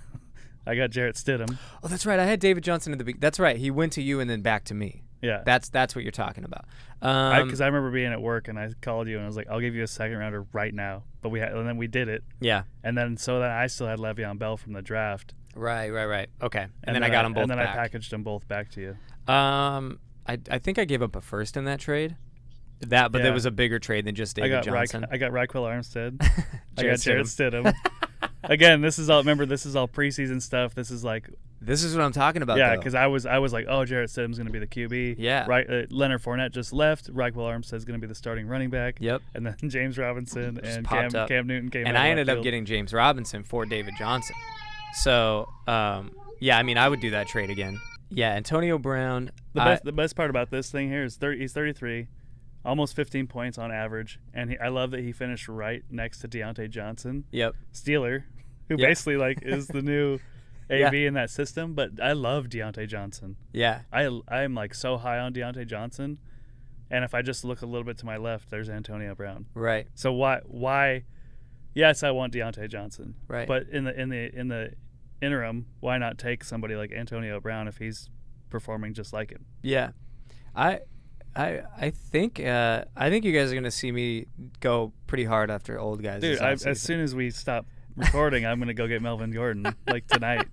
B: Jarrett Stidham.
A: Oh, that's right. I had David Johnson at the beginning. That's right. He went to you and then back to me.
B: Yeah.
A: That's what you're talking about.
B: Because I remember being at work and I called you and I was like, I'll give you a second rounder right now. And then we did it.
A: Yeah.
B: And then I still had Le'Veon Bell from the draft.
A: Right. Okay. And then I got them both
B: And then
A: back.
B: I packaged them both back to you.
A: I think I gave up a first in that trade. But there was a bigger trade than just David Johnson.
B: I got Raquel Armstead. I
A: Jared
B: got Jared Stidham. Again, this is all preseason stuff. This is
A: what I'm talking about.
B: Yeah, because I was like, oh, Jared Stidham's going to be the QB.
A: Yeah.
B: Right. Leonard Fournette just left. Raquel Armstead's going to be the starting running back.
A: Yep.
B: And then James Robinson and Cam Newton came.
A: And I ended up getting James Robinson for David Johnson. So, yeah, I mean, I would do that trade again. Yeah, Antonio Brown.
B: The best part about this thing here is he's 33. Almost 15 points on average, and I love that he finished right next to Deontay Johnson.
A: Yep.
B: Steeler, who basically is the new AB in that system. But I love Deontay Johnson.
A: Yeah.
B: I'm so high on Deontay Johnson, and if I just look a little bit to my left, there's Antonio Brown.
A: Right.
B: So why? Yes, I want Deontay Johnson.
A: Right.
B: But in the interim, why not take somebody like Antonio Brown if he's performing just like him?
A: Yeah. I think you guys are gonna see me go pretty hard after old guys.
B: Dude, as soon as we stop recording, I'm gonna go get Melvin Gordon tonight.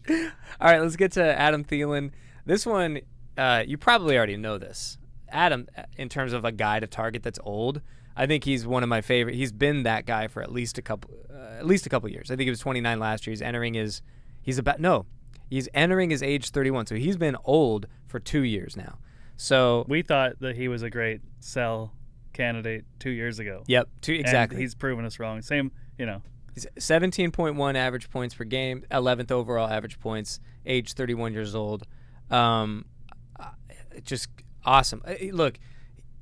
A: All right, let's get to Adam Thielen. This one, you probably already know this. Adam, in terms of a guy to target that's old, I think he's one of my favorite. He's been that guy for at least a couple years. I think he was 29 last year. He's entering his age 31, so he's been old for 2 years now. So
B: we thought that he was a great sell candidate 2 years ago.
A: Yep, exactly.
B: And he's proven us wrong. Same,
A: He's 17.1 average points per game, 11th overall average points, age 31 years old. Just awesome. Look,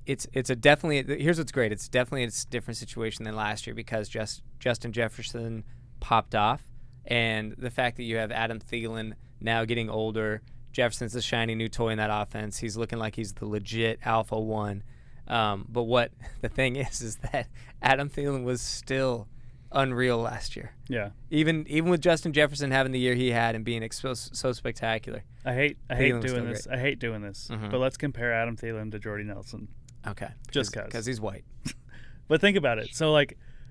A: it's a definitely. Here's what's great. It's definitely a different situation than last year because Justin Jefferson popped off, and the fact that you have Adam Thielen now getting older. Jefferson's the shiny new toy in that offense. He's looking like he's the legit alpha one. But what the thing is that Adam Thielen was still unreal last year.
B: Yeah.
A: Even with Justin Jefferson having the year he had and being so spectacular.
B: I hate doing this. I hate doing this.
A: Mm-hmm.
B: But let's compare Adam Thielen to Jordy Nelson.
A: Okay.
B: Just because
A: he's white.
B: But think about it. So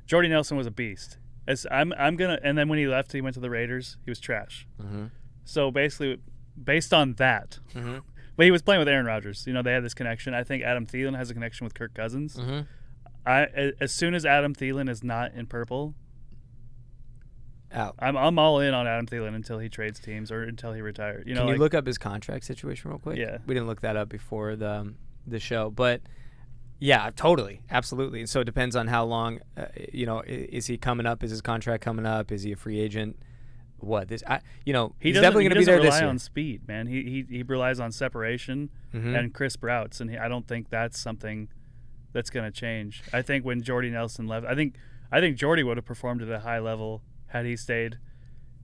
B: Jordy Nelson was a beast. And then when he left, he went to the Raiders. He was trash.
A: Mm-hmm.
B: So basically, based on that,
A: mm-hmm.
B: but he was playing with Aaron Rodgers. They had this connection. I think Adam Thielen has a connection with Kirk Cousins.
A: Mm-hmm.
B: As soon as Adam Thielen is not in purple,
A: out.
B: I'm all in on Adam Thielen until he trades teams or until he retires.
A: Can you look up his contract situation real quick?
B: Yeah.
A: We didn't look that up before the show, but yeah, totally, absolutely. So it depends on how long. Is he coming up? Is his contract coming up? Is he a free agent? He's definitely going to be there this year. He doesn't
B: rely on speed, man. He relies on separation
A: mm-hmm.
B: and crisp routes, and I don't think that's something that's going to change. I think when Jordy Nelson left, I think Jordy would have performed at a high level had he stayed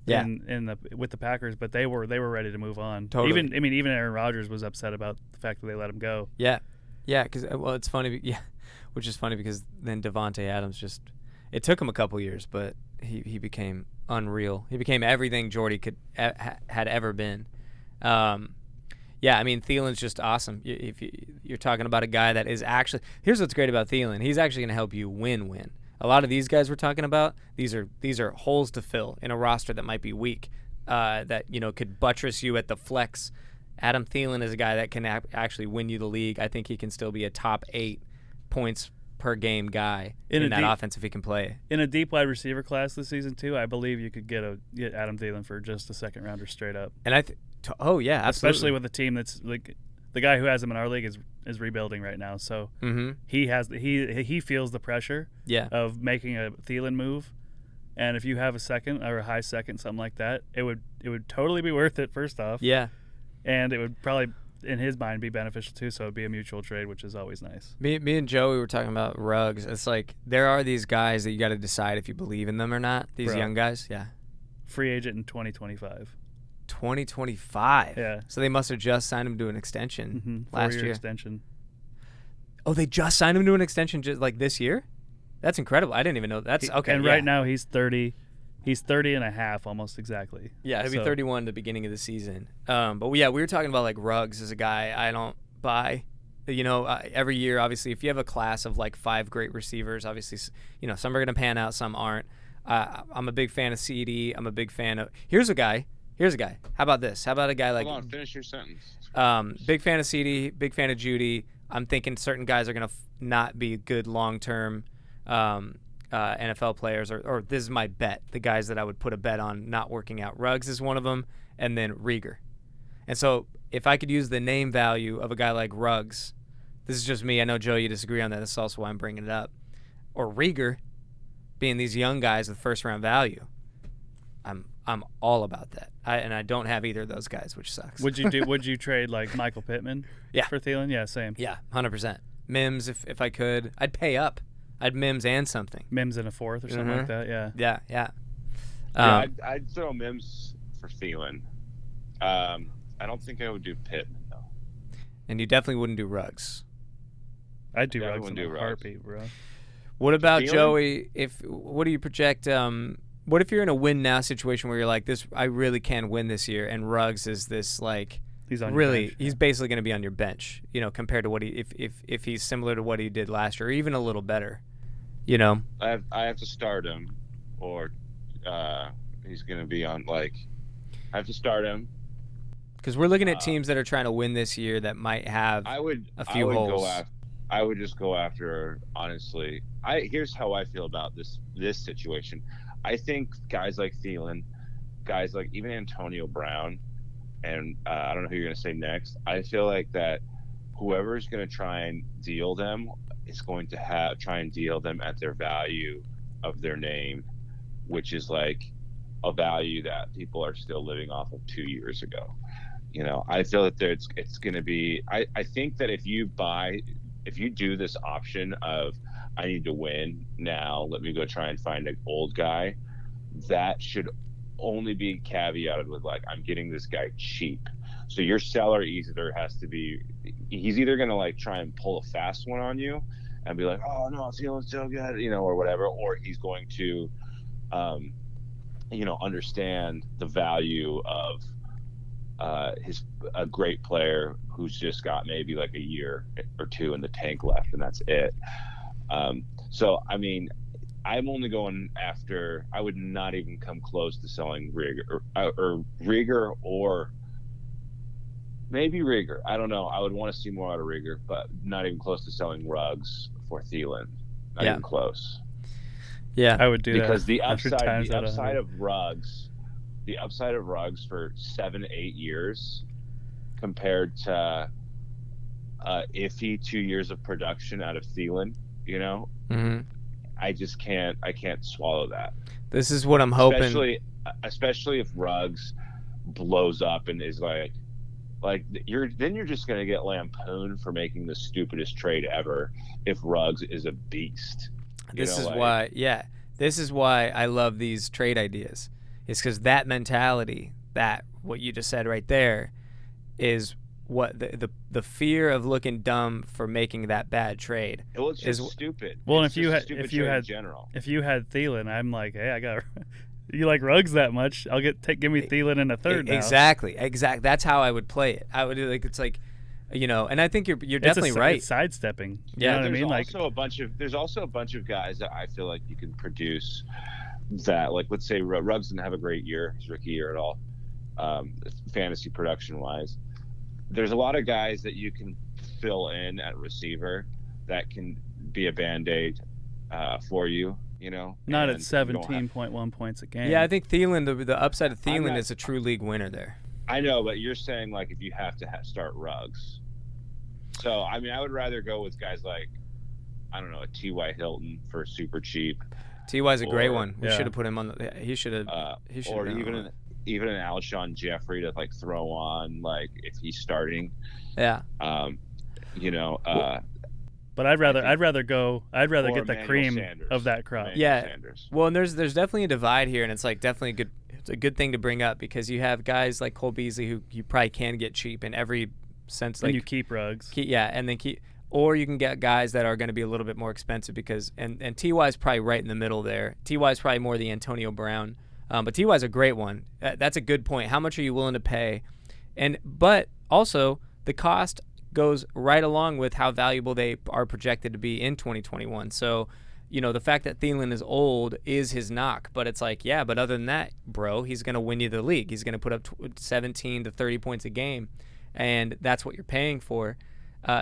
B: with the Packers, but they were ready to move on.
A: Totally.
B: Even Aaron Rodgers was upset about the fact that they let him go.
A: Yeah, because it's funny. Yeah, which is funny because then Devante Adams it took him a couple years, but he became unreal. He became everything Jordy had ever been. Thielen's just awesome. If you're talking about a guy that is actually, here's what's great about Thielen. He's actually going to help you win. A lot of these guys we're talking about, these are holes to fill in a roster that might be weak, that could buttress you at the flex. Adam Thielen is a guy that can actually win you the league. I think he can still be a top 8 points per game guy in that offense if he can play.
B: In a deep wide receiver class this season too, I believe you could get Adam Thielen for just a second rounder straight up.
A: And absolutely.
B: Especially with a team that's like the guy who has him in our league is rebuilding right now. So
A: mm-hmm.
B: he feels the pressure of making a Thielen move. And if you have a second or a high second, something like that, it would totally be worth it first off.
A: Yeah.
B: And it would probably in his mind be beneficial too, so it'd be a mutual trade, which is always nice.
A: Me and Joey were talking about Ruggs. It's like there are these guys that you got to decide if you believe in them or not. These young guys, yeah.
B: Free agent in 2025.
A: 2025.
B: Yeah.
A: So they must have just signed him to an extension last
B: 4-year
A: year.
B: extension.
A: Oh, they just signed him to an extension just like this year? That's incredible. I didn't even know. That's okay.
B: And right now he's 30. He's 30 and a half almost exactly.
A: Yeah, he'll be 31 at the beginning of the season. But we were talking about like Ruggs as a guy I don't buy. Every year, obviously, if you have a class of like 5 great receivers, obviously, some are going to pan out, some aren't. I'm a big fan of CD. I'm a big fan of. Here's a guy. How about this? How about a guy like?
C: Hold on, finish your sentence.
A: Big fan of CD. Big fan of Judy. I'm thinking certain guys are gonna not be good long-term NFL players, or this is my bet. The guys that I would put a bet on not working out. Ruggs is one of them, and then Rieger. And so if I could use the name value of a guy like Ruggs, this is just me. I know, Joe, you disagree on that. That's also why I'm bringing it up. Or Rieger, being these young guys with first-round value, I'm all about that. And I don't have either of those guys, which sucks.
B: Would you trade like Michael Pittman?
A: Yeah.
B: For Thielen? Yeah, same.
A: Yeah, 100%. Mims, if I could, I'd pay up. I'd Mims and something.
B: Mims in a fourth or something like that. Yeah.
A: Yeah.
C: I'd throw Mims for Thielen. I don't think I would do Pittman though.
A: And you definitely wouldn't do Ruggs.
B: I'd do Ruggs in a heartbeat, bro.
A: What about
C: Thielen?
A: Joey? What do you project? What if you're in a win now situation where you're like, this, I really can win this year, and Ruggs is this like,
B: he's on
A: really,
B: your bench.
A: he's basically going to be on your bench, compared to what he, if he's similar to what he did last year, or even a little better,
C: I have to start him, or he's going to be on I have to start him.
A: Because we're looking at teams that are trying to win this year that might have a few holes.
C: I would just go after, honestly. Here's how I feel about this situation. I think guys like Thielen, guys like even Antonio Brown, and I don't know who you're going to say next. I feel like that whoever's going to try and deal them is going to try and deal them at their value of their name, which is like a value that people are still living off of 2 years ago. I feel that it's going to be. I think that if you do this option of I need to win now, let me go try and find an old guy, that should only be caveated with I'm getting this guy cheap. So your seller either has to be, he's either going to try and pull a fast one on you and be like, oh no, it's feeling so good, or whatever, or he's going to, understand the value of a great player who's just got maybe a year or two in the tank left, and that's it. So I mean, I'm only going after. I would not even come close to selling Rieger or maybe Rieger. I don't know. I would want to see more out of Rieger, but not even close to selling Ruggs for Thielen. Not even close.
A: Yeah,
B: I would do
C: because
B: that.
C: the upside of Ruggs. The upside of Ruggs for 7-8 years compared to iffy 2 years of production out of Thielen,
A: Mm-hmm.
C: I just can't swallow that.
A: This is what I'm hoping.
C: Especially if Ruggs blows up and is you're just going to get lampooned for making the stupidest trade ever if Ruggs is a beast.
A: This is why I love these trade ideas. It's because that mentality, what you just said right there, is what the fear of looking dumb for making that bad trade.
C: Well, it's just stupid.
B: Well,
C: it's
B: and if you had Thielen, I'm like, hey, I got. You like Ruggs that much? Give me Thielen in a third.
A: Exactly. That's how I would play it. I would and I think you're definitely right.
B: It's sidestepping.
A: Yeah,
B: you know what I mean.
C: There's also a bunch of guys that I feel like you can produce. That let's say Ruggs didn't have a great year, his rookie year at all, fantasy production wise. There's a lot of guys that you can fill in at receiver that can be a band-aid for you.
B: Not at 17.1 points a game.
A: Yeah, I think Thielen, the upside of Thielen is a true league winner there.
C: I know, but you're saying if you have to start Ruggs. So I mean, I would rather go with guys like, I don't know, a T.Y. Hilton for super cheap.
A: T.Y.'s a great one. We should have put him on the. He should have.
C: Or even an Alshon Jeffrey to throw on if he's starting.
A: Yeah.
B: But I'd rather get the
C: Emmanuel
B: cream
C: Sanders.
B: of that crop.
C: Sanders.
A: Well, and there's definitely a divide here, and it's definitely good. It's a good thing to bring up because you have guys like Cole Beasley who you probably can get cheap in every sense.
B: And you keep Ruggs.
A: Or you can get guys that are going to be a little bit more expensive because and T.Y.'s probably right in the middle there. T.Y.'s probably more the Antonio Brown, but T.Y.'s a great one. That's a good point. How much are you willing to pay? But also the cost goes right along with how valuable they are projected to be in 2021. So, the fact that Thielen is old is his knock, but it's like, yeah, but other than that, bro, he's going to win you the league. He's going to put up 17 to 30 points a game, and that's what you're paying for.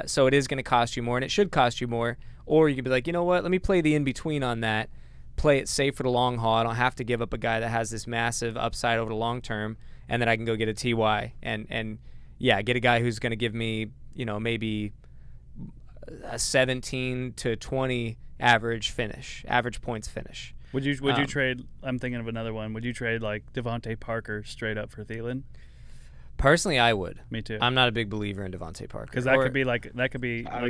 A: So it is going to cost you more, and it should cost you more. Or you could be like, you know what, let me play the in-between on that, play it safe for the long haul. I don't have to give up a guy that has this massive upside over the long term, and then I can go get a TY and get a guy who's going to give me, maybe a 17 to 20 average points finish.
B: Would you trade? I'm thinking of another one. Would you trade like Devante Parker straight up for Thielen?
A: Personally, I would.
B: Me too.
A: I'm not a big believer in Devante Parker
B: because that could be like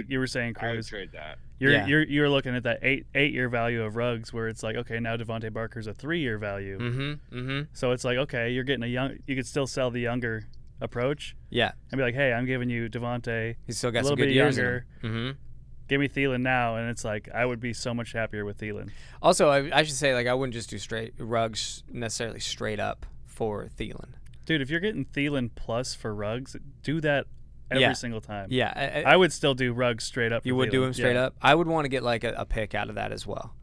B: you were saying, Cruz.
C: I would trade that.
B: You're looking at that eight-year value of Ruggs, where it's like, okay, now Devante Parker's a 3-year value.
A: Mm-hmm.
B: So it's like, okay, you're getting you could still sell the younger approach.
A: Yeah.
B: And be like, hey, I'm giving you Devante.
A: He's still got
B: a little
A: some good
B: bit
A: years
B: younger.
A: Mm-hmm.
B: Give me Thielen now, and it's like I would be so much happier with Thielen.
A: Also, I should say, like, I wouldn't just do straight Ruggs necessarily straight up for Thielen.
B: Dude, if you're getting Thielen plus for Ruggs, do that every single time.
A: Yeah.
B: I would still do Ruggs straight up for
A: You would
B: Thielen.
A: do him straight up? I would want to get, like, a pick out of that as well.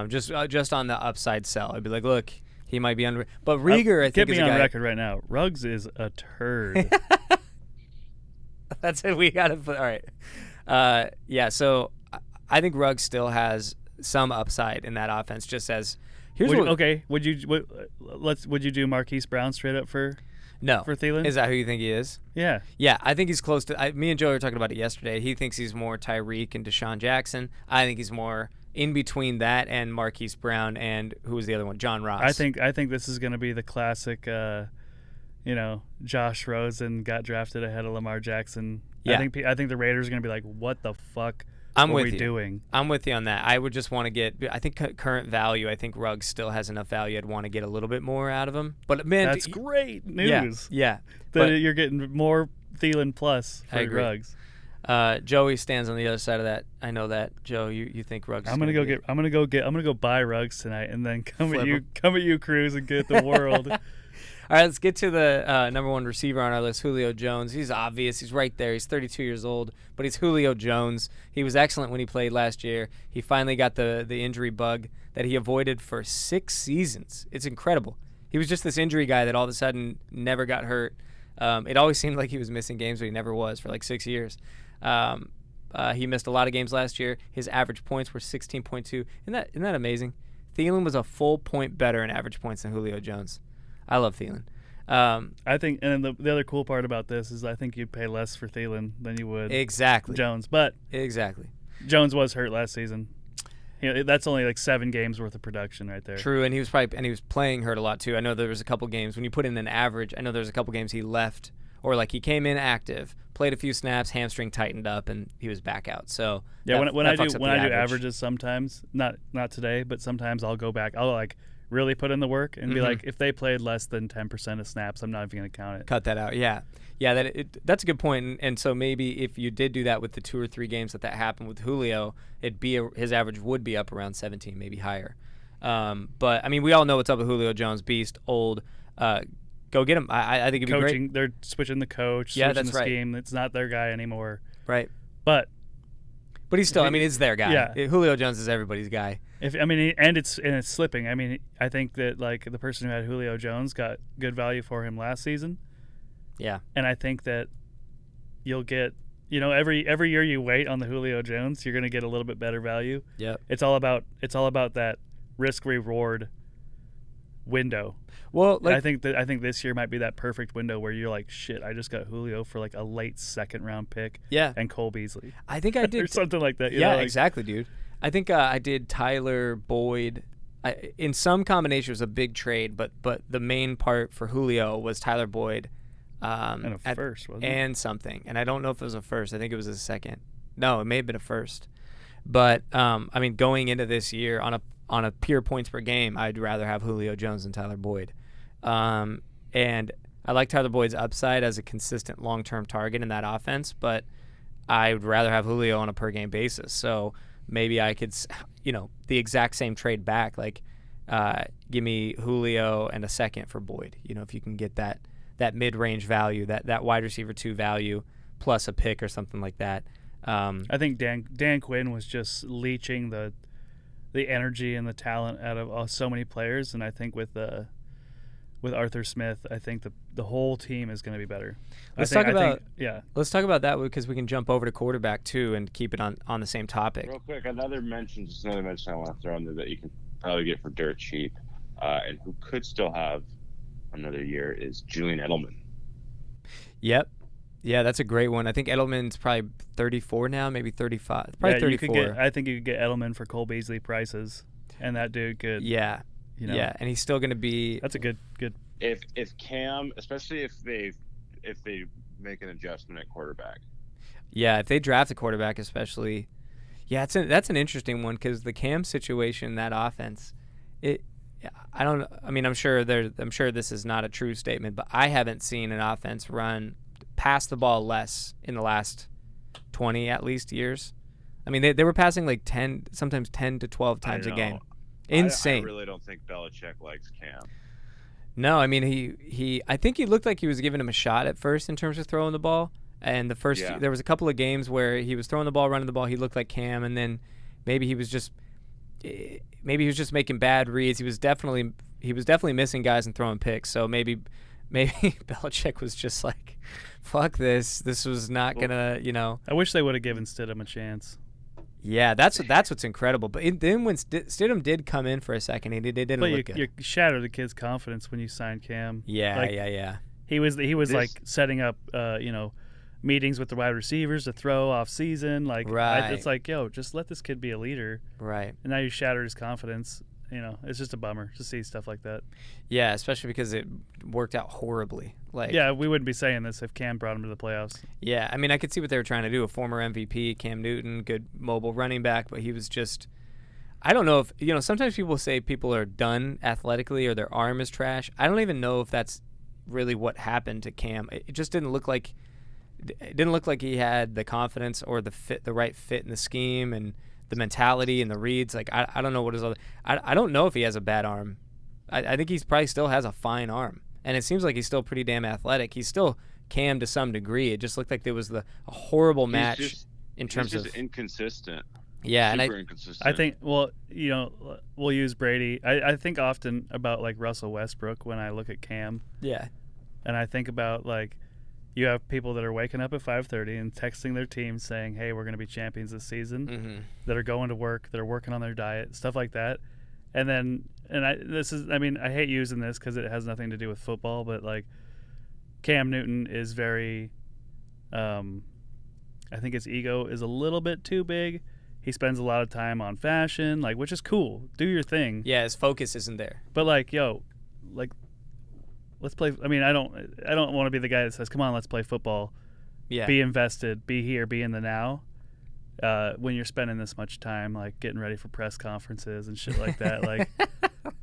A: Just on the upside sell. I'd be like, look, he might be under. But Rieger, I think,
B: get me
A: is a
B: on
A: guy.
B: record right now. Ruggs is a turd.
A: That's it. We got to put. All right. So I think Ruggs still has some upside in that offense. Just as
B: would you do Marquis Brown straight up for Thielen?
A: Is that who you think he is?
B: Yeah.
A: Yeah, I think he's close to. Me and Joey were talking about it yesterday. He thinks he's more Tyreek and Deshaun Jackson. I think he's more in between that and Marquis Brown and who was the other one? John Ross.
B: I think this is going to be the classic. Josh Rosen got drafted ahead of Lamar Jackson.
A: Yeah.
B: I think the Raiders are going to be like, what the fuck
A: are
B: we doing?
A: I'm with you on that. I would just want to get. I think current value. I think Ruggs still has enough value. I'd want to get a little bit more out of him. But man,
B: that's great news.
A: Yeah.
B: That you're getting more Thielen plus for Ruggs.
A: Joey stands on the other side of that. I know that, Joe. You think Ruggs?
B: I'm gonna go buy Ruggs tonight, and then come at you, Cruz, and get the world.
A: All right, let's get to the number one receiver on our list, Julio Jones. He's obvious. He's right there. He's 32 years old, but he's Julio Jones. He was excellent when he played last year. He finally got the injury bug that he avoided for 6 seasons. It's incredible. He was just this injury guy that all of a sudden never got hurt. It always seemed like he was missing games, but he never was for like 6 years. He missed a lot of games last year. His average points were 16.2. Isn't that amazing? Thielen was a full point better in average points than Julio Jones. I love Thielen.
B: I think, and then the other cool part about this is I think you'd pay less for Thielen than you would Jones. But
A: exactly,
B: Jones was hurt last season. That's only like 7 games worth of production right there.
A: True, and he was playing hurt a lot too. I know there was a couple games when you put in an average. I know there was a couple games he left, or like he came in active, played a few snaps, hamstring tightened up, and he was back out. So
B: yeah, when I do averages sometimes, not today, but sometimes I'll go back. I'll like really put in the work and be like, if they played less than 10% of snaps, I'm not even going to count it.
A: Cut that out. Yeah. That's a good point. And so maybe if you did do that with the 2 or 3 games that happened with Julio, his average would be up around 17, maybe higher. But I mean, we all know what's up with Julio Jones, beast, old. Go get him. I think it'd be great.
B: They're switching the coach, switching the scheme. It's not their guy anymore.
A: Right.
B: But
A: he's still. It's their guy.
B: Yeah.
A: Julio Jones is everybody's guy.
B: It's slipping. I mean, I think that like the person who had Julio Jones got good value for him last season.
A: Yeah.
B: And I think that you'll get, every year you wait on the Julio Jones, you're going to get a little bit better value.
A: Yep.
B: It's all about that risk reward window.
A: Well,
B: I think this year might be that perfect window where you're like, shit, I just got Julio for like a late 2nd round pick.
A: Yeah.
B: And Cole Beasley.
A: I think I did
B: or something like that.
A: Exactly, dude. I think I did Tyler Boyd. In some combination, it was a big trade, but the main part for Julio was Tyler Boyd.
B: And a first, wasn't it?
A: And something. And I don't know if it was a first. I think it was a second. No, it may have been a first. But, going into this year on a pure points per game, I'd rather have Julio Jones than Tyler Boyd. And I like Tyler Boyd's upside as a consistent long-term target in that offense, but I would rather have Julio on a per-game basis. So maybe I could, the exact same trade back, like give me Julio and a second for Boyd. If you can get that mid-range value, that wide receiver 2 value, plus a pick or something like that.
B: I think Dan Quinn was just leeching the energy and the talent out of so many players, and I think with Arthur Smith, I think the whole team is going to be better.
A: Let's talk about that because we can jump over to quarterback too and keep it on the same topic.
C: Real quick, another mention I want to throw in there that you can probably get for dirt cheap, and who could still have another year is Julian Edelman.
A: Yep. Yeah, that's a great one. I think Edelman's probably 34 now, maybe 35. Probably 34.
B: I think you could get Edelman for Cole Beasley prices, and that dude could.
A: Yeah. Yeah, and he's still going to be.
B: That's a good.
C: If Cam, especially if they make an adjustment at quarterback.
A: Yeah, if they draft a quarterback, especially. Yeah, that's an interesting one because the Cam situation, that offense, I'm sure this is not a true statement, but I haven't seen an offense pass the ball less in the last 20 at least years. I mean, they were passing like 10, sometimes 10 to 12 times a game. Insane.
C: I really don't think Belichick likes Cam.
A: No, I mean I think he looked like he was giving him a shot at first in terms of throwing the ball. And there was a couple of games where he was throwing the ball, running the ball. He looked like Cam, and then maybe he was just making bad reads. He was definitely missing guys and throwing picks. So maybe Belichick was just like, fuck this. This was not gonna,
B: I wish they would have given Stidham a chance.
A: Yeah, that's what's incredible. But then when Stidham did come in for a second, he didn't look good.
B: You shattered the kid's confidence when you signed Cam.
A: Yeah.
B: He was like setting up, meetings with the wide receivers to throw off season. It's like, yo, just let this kid be a leader.
A: Right.
B: And now you shattered his confidence. It's just a bummer to see stuff like that.
A: Yeah, especially because it worked out horribly.
B: We wouldn't be saying this if Cam brought him to the playoffs.
A: Yeah, I mean, I could see what they were trying to do. A former MVP, Cam Newton, good mobile running back, but he was just – I don't know if – sometimes people say people are done athletically or their arm is trash. I don't even know if that's really what happened to Cam. It just didn't look like – he had the confidence or the right fit in the scheme and – the mentality and the reads. I don't know what his other I don't know if he has a bad arm. I think he's probably still has a fine arm, and it seems like he's still pretty damn athletic. He's still Cam to some degree. It just looked like there was a horrible match in terms of
C: inconsistent.
A: Yeah,
C: super inconsistent.
B: I think we'll use Brady. I think often about Russell Westbrook when I look at Cam.
A: Yeah,
B: and I think about you have people that are waking up at 5:30 and texting their team saying, hey, we're going to be champions this season, that are going to work, that are working on their diet, stuff like that. And then, I hate using this because it has nothing to do with football, but Cam Newton is very, I think his ego is a little bit too big. He spends a lot of time on fashion, which is cool. Do your thing.
A: Yeah, his focus isn't there.
B: But let's play. I don't want to be the guy that says, "Come on, let's play football." Yeah. Be invested. Be here. Be in the now. When you're spending this much time getting ready for press conferences and shit like that,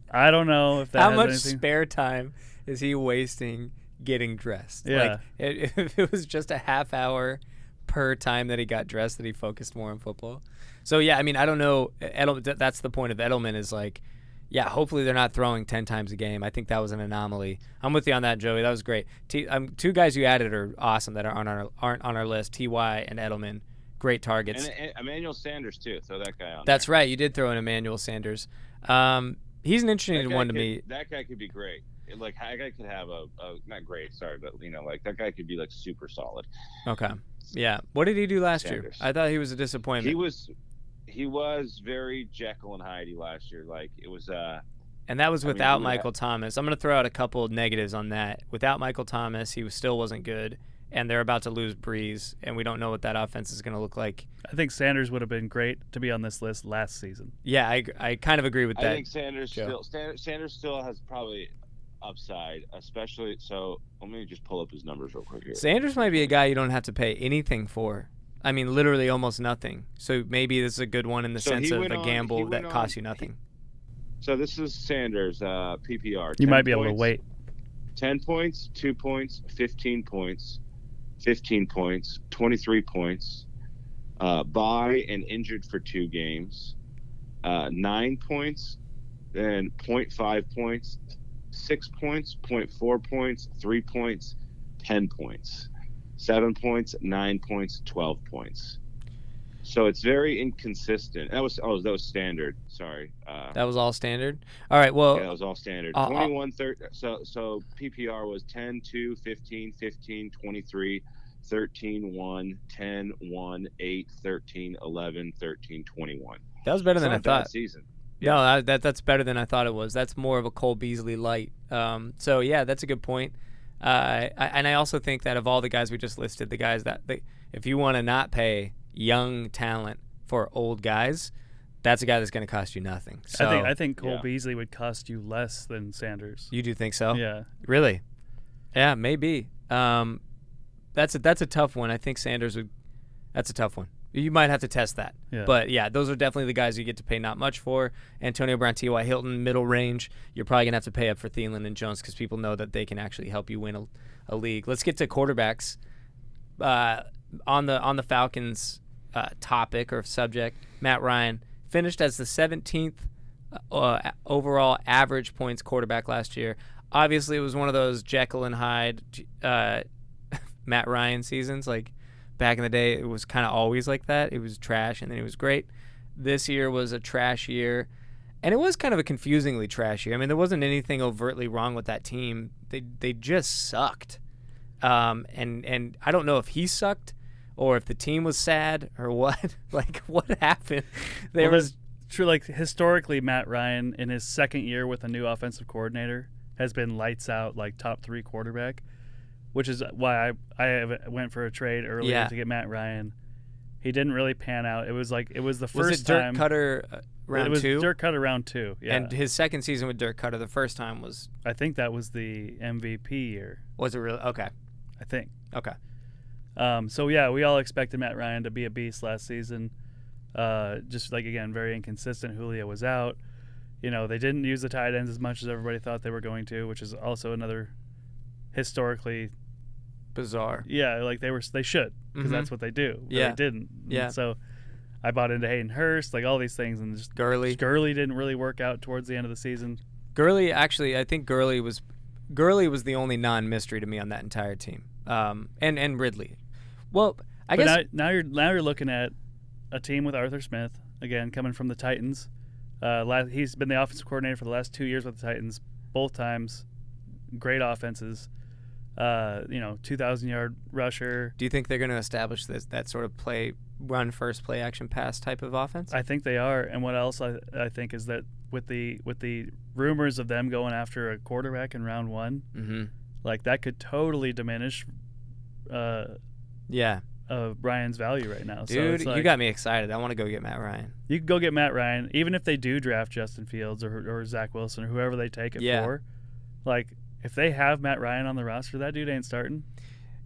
B: I don't know if that.
A: How much
B: anything.
A: Spare time is he wasting getting dressed?
B: Yeah.
A: If it was just a half hour per time that he got dressed, that he focused more on football. So yeah, I don't know. That's the point of Edelman is yeah, hopefully they're not throwing 10 times a game. I think that was an anomaly. I'm with you on that, Joey. That was great. Two guys you added are awesome that aren't on our list, T.Y. and Edelman. Great targets.
C: And Emmanuel Sanders, too. Throw that guy on
A: That's
C: there.
A: Right. You did throw in Emmanuel Sanders. He's an interesting one to me.
C: That guy could be great. That guy could have not great, sorry, but, that guy could be, super solid.
A: Okay. Yeah. What did he do last
C: Sanders.
A: year? I thought he was a disappointment.
C: He was very Jekyll and Hyde last year. It was
A: and that was without Michael Thomas. I'm going to throw out a couple of negatives on that. Without Michael Thomas, he still wasn't good, and they're about to lose Breeze, and we don't know what that offense is going to look like.
B: I think Sanders would have been great to be on this list last season.
A: Yeah, I kind of agree with that.
C: I think Sanders still has probably upside, especially. So let me just pull up his numbers real quick here.
A: Sanders might be a guy you don't have to pay anything for. Literally almost nothing. So maybe this is a good one in the sense of a gamble that costs you nothing.
C: So this is Sanders, PPR.
B: You might be able to wait.
C: 10 points, 2 points, 15 points, 15 points, 23 points, bye and injured for 2 games, 9 points, then 0.5 points, 6 points, 0.4 points, 3 points, 10 points. 7 points, 9 points, 12 points. So it's very inconsistent. That was standard. Sorry.
A: That was all standard. All right. Well,
C: yeah, that was all standard. 21, 30. So PPR was 10, 2, 15, 15, 23, 13, 1, 10, 1, 8, 13, 11, 13, 21.
A: That was better than I thought.
C: Season.
A: No, that's better than I thought it was. That's more of a Cole Beasley light. So yeah, that's a good point. I also think that of all the guys we just listed, the guys that if you want to not pay young talent for old guys, that's a guy that's going to cost you nothing. So
B: I think Cole Beasley would cost you less than Sanders.
A: You do think so?
B: Yeah.
A: Really? Yeah, maybe. That's a tough one. I think Sanders would. That's a tough one. You might have to test that.
B: Yeah.
A: But yeah, those are definitely the guys you get to pay not much for. Antonio Brown, T.Y. Hilton, middle range. You're probably gonna have to pay up for Thielen and Jones because people know that they can actually help you win a league. Let's get to quarterbacks. On the Falcons topic or subject, Matt Ryan finished as the 17th overall average points quarterback last year. Obviously, it was one of those Jekyll and Hyde Matt Ryan seasons. Like back in the day, it was kind of always like that. It was trash, and then it was great. This year was a trash year, and it was kind of a confusingly trash year. I mean, there wasn't anything overtly wrong with that team. They just sucked. And I don't know if he sucked or if the team was sad or what. Like, what happened?
B: True, like historically, Matt Ryan in his second year with a new offensive coordinator has been lights out, like top 3 quarterback, which is why I went for a trade earlier to get Matt Ryan. He didn't really pan out. It was the first time.
A: Was it Dirk Cutter round 2?
B: It was Dirk Cutter round 2, yeah.
A: And his second season with Dirk Cutter, the first time was.
B: I think that was the MVP year.
A: Was it really? Okay.
B: I think.
A: Okay.
B: So yeah, we all expected Matt Ryan to be a beast last season. Just like, again, very inconsistent. Julio was out. They didn't use the tight ends as much as everybody thought they were going to, which is also another historically
A: bizarre.
B: Yeah, like they should, because that's what they do. But they didn't.
A: Yeah.
B: And so I bought into Hayden Hurst, like all these things, and just
A: Gurley
B: didn't really work out towards the end of the season.
A: Gurley, actually, I think Gurley was the only non-mystery to me on that entire team. And Ridley. Well, I guess
B: now you're looking at a team with Arthur Smith, again, coming from the Titans. He's been the offensive coordinator for the last 2 years with the Titans, both times. Great offenses. 2,000-yard rusher.
A: Do you think they're going to establish that sort of run first, play action pass type of offense?
B: I think they are. And what else I think is that with the rumors of them going after a quarterback in round 1, like that could totally diminish Ryan's value right now.
A: Dude,
B: so
A: you got me excited. I want to go get Matt Ryan.
B: You can go get Matt Ryan, even if they do draft Justin Fields or Zach Wilson or whoever they take it for. Like, if they have Matt Ryan on the roster, that dude ain't starting.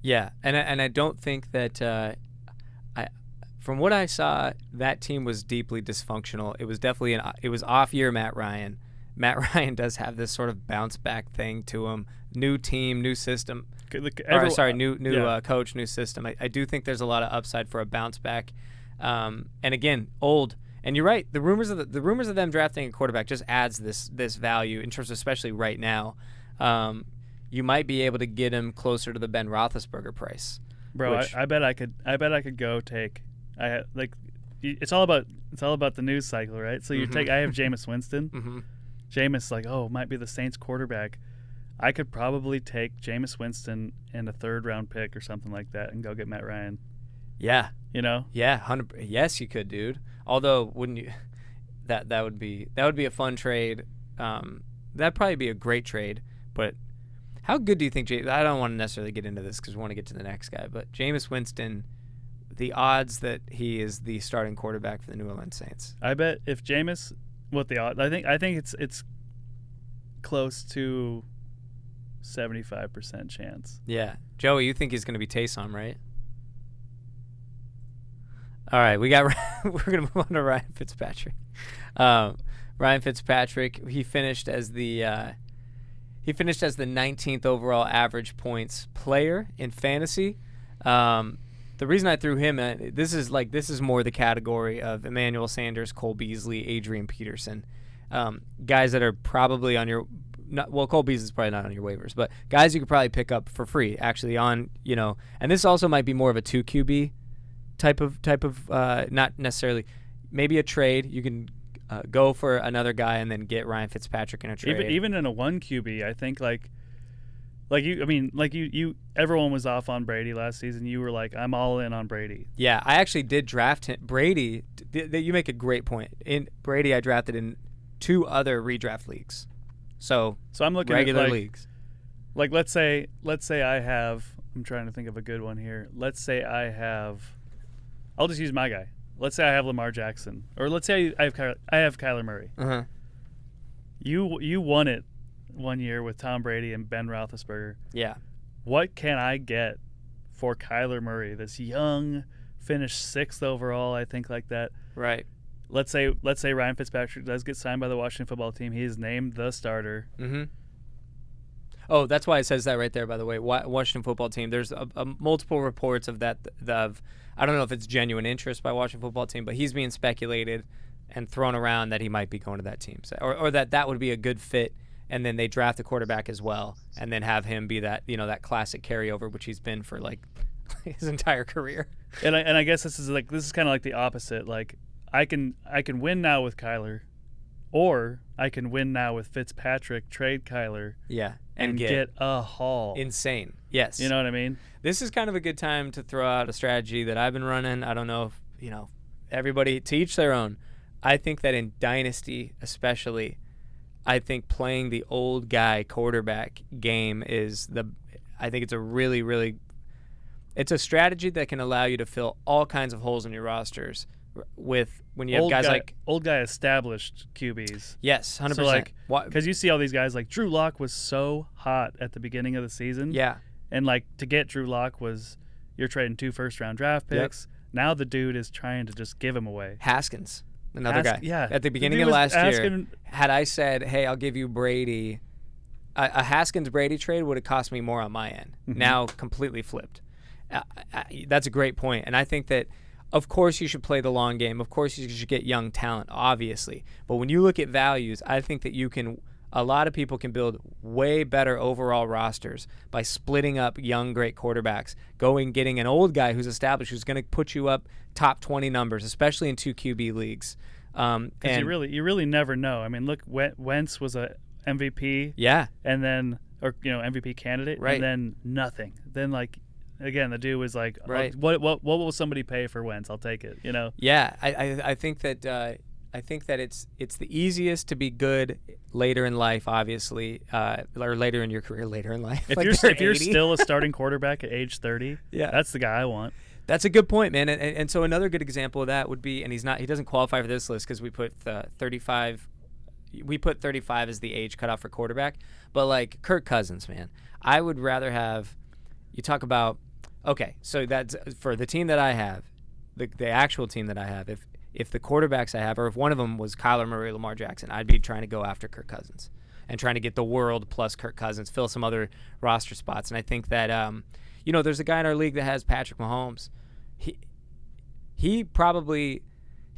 A: Yeah, and I don't think that from what I saw, that team was deeply dysfunctional. It was definitely it was off year Matt Ryan. Matt Ryan does have this sort of bounce back thing to him. New team, new system. New coach, new system. I do think there's a lot of upside for a bounce back. And again, old. And you're right. The rumors of them drafting a quarterback just adds this value in terms of, especially right now. You might be able to get him closer to the Ben Roethlisberger price.
B: Bro, I bet I could go take. It's all about the news cycle, right? So you take. I have Jameis Winston.
A: Mm-hmm.
B: Jameis might be the Saints quarterback. I could probably take Jameis Winston and a 3rd-round pick or something like that and go get Matt Ryan.
A: Yeah.
B: Yeah,
A: 100. Yes, you could, dude. Although, wouldn't you? That would be a fun trade. That'd probably be a great trade. But how good do you think? I don't want to necessarily get into this because we want to get to the next guy. But Jameis Winston, the odds that he is the starting quarterback for the New Orleans Saints.
B: I bet if Jameis, what the odds? I think it's close to 75% chance.
A: Yeah, Joey, you think he's going to be Taysom, right? All right, we're going to move on to Ryan Fitzpatrick. Ryan Fitzpatrick, he finished as the 19th overall average points player in fantasy. The reason I threw him at this is more the category of Emmanuel Sanders, Cole Beasley, Adrian Peterson, guys that are probably on your. Cole Beasley's probably not on your waivers, but guys you could probably pick up for free, actually, on, and this also might be more of a 2 QB type of not necessarily, maybe a trade. You can go for another guy and then get Ryan Fitzpatrick in a trade.
B: Even in a 1 QB, I think you everyone was off on Brady last season. You were like, I'm all in on Brady.
A: Yeah, I actually did draft him. Brady, you make a great point. In Brady, I drafted in 2 other redraft leagues. So
B: I'm looking
A: regular
B: at
A: leagues.
B: Like let's say I have. I'm trying to think of a good one here. Let's say I have. I'll just use my guy. Let's say I have Lamar Jackson, or let's say I have Kyler Murray.
A: Uh-huh.
B: You won it one year with Tom Brady and Ben Roethlisberger.
A: Yeah.
B: What can I get for Kyler Murray? This young, finished 6th overall, I think, like that.
A: Right.
B: Let's say Ryan Fitzpatrick does get signed by the Washington football team. He is named the starter.
A: Mm-hmm. Oh, that's why it says that right there, by the way. Washington football team. There's multiple reports of that. I don't know if it's genuine interest by Washington football team, but he's being speculated and thrown around that he might be going to that team, or that would be a good fit. And then they draft a quarterback as well, and then have him be that that classic carryover, which he's been for like his entire career.
B: And I guess this is kind of like the opposite. Like I can win now with Kyler, or I can win now with Fitzpatrick. Trade Kyler.
A: Yeah.
B: And get a haul.
A: Insane. Yes.
B: You know what I mean?
A: This is kind of a good time to throw out a strategy that I've been running. I don't know if, everybody to each their own. I think that in Dynasty especially, I think playing the old guy quarterback game I think it's a really, really, it's a strategy that can allow you to fill all kinds of holes in your rosters with when you have
B: old guy established QBs.
A: Yes, 100%.
B: So because you see all these guys, like Drew Lock was so hot at the beginning of the season.
A: Yeah.
B: And to get Drew Lock you're trading 2 first-round draft picks. Yep. Now the dude is trying to just give him away.
A: Haskins, another guy.
B: Yeah.
A: At the beginning of last year, had I said, hey, I'll give you Brady, a Haskins-Brady trade would have cost me more on my end. Mm-hmm. Now completely flipped. That's a great point. And I think that, of course, you should play the long game. Of course, you should get young talent, obviously. But when you look at values, I think that a lot of people can build way better overall rosters by splitting up young, great quarterbacks, getting an old guy who's established, who's going to put you up top 20 numbers, especially in 2 QB leagues.
B: Because you really never know. I mean, look, Wentz was a MVP.
A: Yeah.
B: And then, MVP candidate.
A: Right.
B: And then nothing. Then, again, the dude was like,
A: right.
B: What will somebody pay for Wentz? I'll take it.
A: Yeah, I think that it's the easiest to be good later in life, obviously, or later in your career, later in life.
B: If you're still a starting quarterback at age 30,
A: yeah,
B: that's the guy I want.
A: That's a good point, man. And so another good example of that would be, and he doesn't qualify for this list because we put 35. We put 35 as the age cutoff for quarterback, but Kirk Cousins, man, I would rather have. You talk about. Okay, so that's for the team that I have, the actual team that I have. If the quarterbacks I have, or if one of them was Kyler Murray, Lamar Jackson, I'd be trying to go after Kirk Cousins and trying to get the world plus Kirk Cousins, fill some other roster spots. And I think that there's a guy in our league that has Patrick Mahomes. He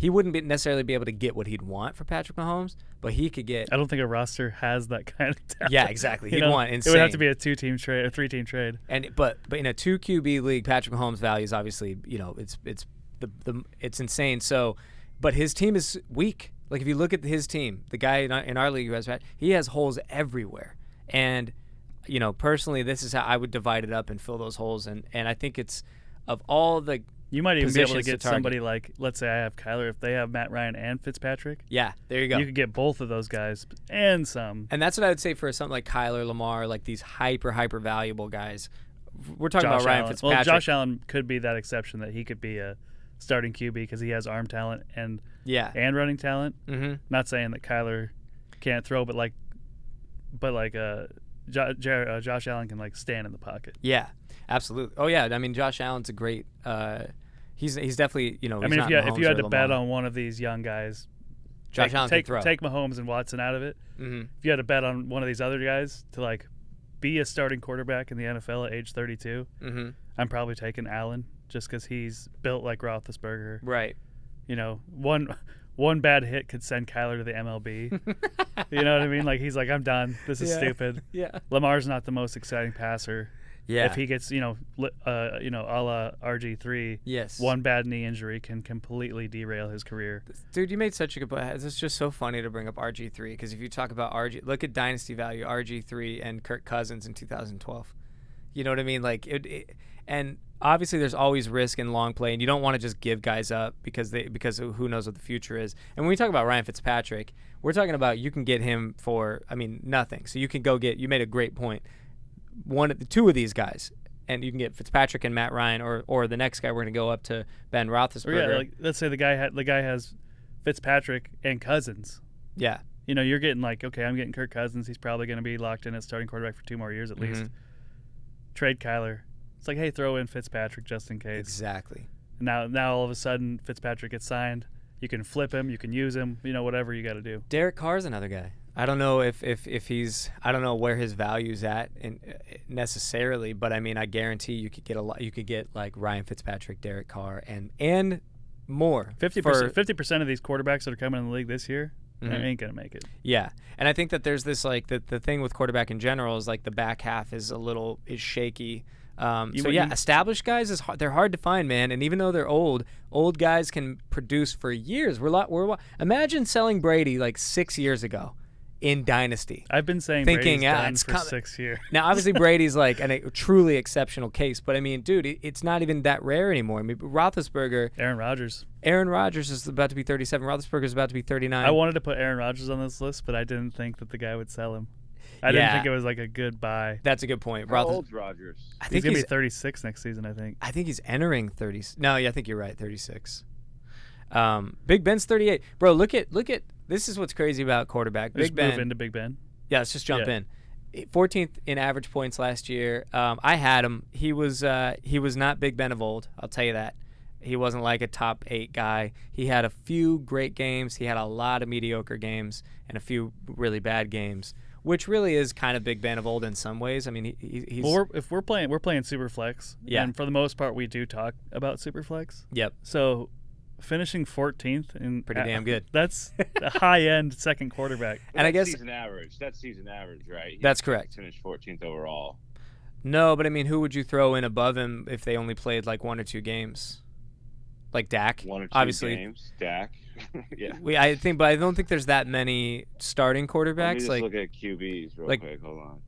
A: wouldn't necessarily be able to get what he'd want for Patrick Mahomes, but he could get.
B: I don't think a roster has that kind of talent.
A: Yeah, exactly. He'd want insane.
B: It would have to be a 2-team trade, a 3-team trade.
A: But in a 2 QB league, Patrick Mahomes' value is obviously it's insane. So, but his team is weak. If you look at his team, the guy in our league who has he has holes everywhere. And personally, this is how I would divide it up and fill those holes. And I think it's of all the.
B: You might even be able to get somebody let's say I have Kyler, if they have Matt Ryan and Fitzpatrick.
A: Yeah, there you go.
B: You could get both of those guys and some.
A: And that's what I would say for something like Kyler, Lamar, these hyper valuable guys. We're talking about Ryan Fitzpatrick.
B: Well, Josh Allen could be that exception that he could be a starting QB because he has arm talent and running talent.
A: Mm-hmm.
B: Not saying that Kyler can't throw, but Josh Allen can stand in the pocket.
A: Yeah, absolutely. Oh yeah, I mean Josh Allen's a great. He's definitely
B: if you had to bet on one of these young guys,
A: Josh Allen can throw.
B: Take Mahomes and Watson out of it.
A: Mm-hmm.
B: If you had to bet on one of these other guys to be a starting quarterback in the NFL at age 32,
A: mm-hmm.
B: I'm probably taking Allen just because he's built like Roethlisberger.
A: Right.
B: One bad hit could send Kyler to the MLB. You know what I mean? He's like, I'm done. This is stupid.
A: Yeah.
B: Lamar's not the most exciting passer.
A: Yeah.
B: If he gets, a la RG3,
A: yes,
B: one bad knee injury can completely derail his career.
A: Dude, you made such a good point. It's just so funny to bring up RG3 because if you talk about look at dynasty value, RG3 and Kirk Cousins in 2012. You know what I mean? Like and obviously there's always risk in long play, and you don't want to just give guys up because who knows what the future is. And when we talk about Ryan Fitzpatrick, we're talking about you can get him for nothing. So you can go get. You made a great point. Two of these guys, and you can get Fitzpatrick and Matt Ryan, or the next guy we're going to go up to Ben Roethlisberger.
B: Yeah, like let's say the guy has Fitzpatrick and Cousins.
A: Yeah,
B: you're getting okay, I'm getting Kirk Cousins. He's probably going to be locked in as starting quarterback for 2 more years at least. Trade Kyler. It's like, hey, throw in Fitzpatrick just in case.
A: Exactly.
B: Now all of a sudden Fitzpatrick gets signed. You can flip him. You can use him. Whatever you got to do.
A: Derek Carr's another guy. I don't know if he's. I don't know where his value's at necessarily, but I guarantee you could get a lot. You could get like Ryan Fitzpatrick, Derek Carr, and more.
B: 50% of these quarterbacks that are coming in the league this year ain't gonna make it.
A: Yeah, and I think that there's this like the thing with quarterback in general is like the back half is shaky. Established guys they're hard to find, man. And even though they're old guys can produce for years. Imagine selling Brady like 6 years ago in Dynasty.
B: I've been saying
A: thinking
B: Brady's done for 6 years.
A: Now, obviously, Brady's like a truly exceptional case, but dude, it's not even that rare anymore. Roethlisberger,
B: Aaron Rodgers
A: is about to be 37. Roethlisberger is about to be 39.
B: I wanted to put Aaron Rodgers on this list, but I didn't think that the guy would sell him. I didn't think it was like a good buy.
A: That's a good point.
C: How old's Rodgers?
A: I think
B: he's going to be 36 next season, I think.
A: I think he's entering 30. No, yeah, I think you're right, 36. Big Ben's 38. Bro, look at this is what's crazy about quarterback.
B: Big Ben. Move into Big Ben.
A: Yeah, let's just jump in. 14th in average points last year. I had him. He was not Big Ben of old. I'll tell you that. He wasn't like a top 8 guy. He had a few great games. He had a lot of mediocre games and a few really bad games, which really is kind of Big Ben of old in some ways. He's.
B: Well, we're playing Superflex.
A: Yeah.
B: And for the most part, we do talk about Superflex.
A: Yep.
B: So, finishing 14th and
A: pretty damn good.
B: That's a high-end second quarterback.
C: And I guess season average. That's season average, right?
A: That's correct.
C: Finished 14th overall.
A: No, but who would you throw in above him if they only played like 1 or 2 games? Like Dak,
C: 1 or 2
A: obviously.
C: games. Dak. Yeah.
A: But I don't think there's that many starting quarterbacks.
C: Let me just look at QBs real quick. Hold on.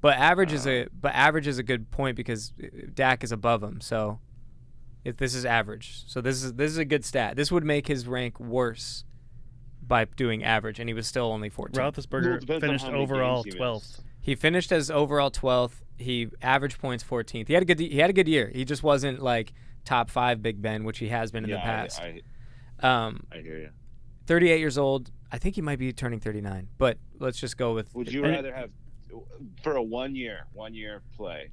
A: But average is a good point because Dak is above him. So if this is average, so this is a good stat. This would make his rank worse by doing average, and he was still only 14th.
B: Roethlisberger finished overall 12th.
A: He finished as overall 12th. He averaged points 14th. He had a good year. He just wasn't like top 5 Big Ben, which he has been in the past.
C: I hear you.
A: 38 years old. I think he might be turning 39. But let's just go with.
C: Would you rather have for a one year play,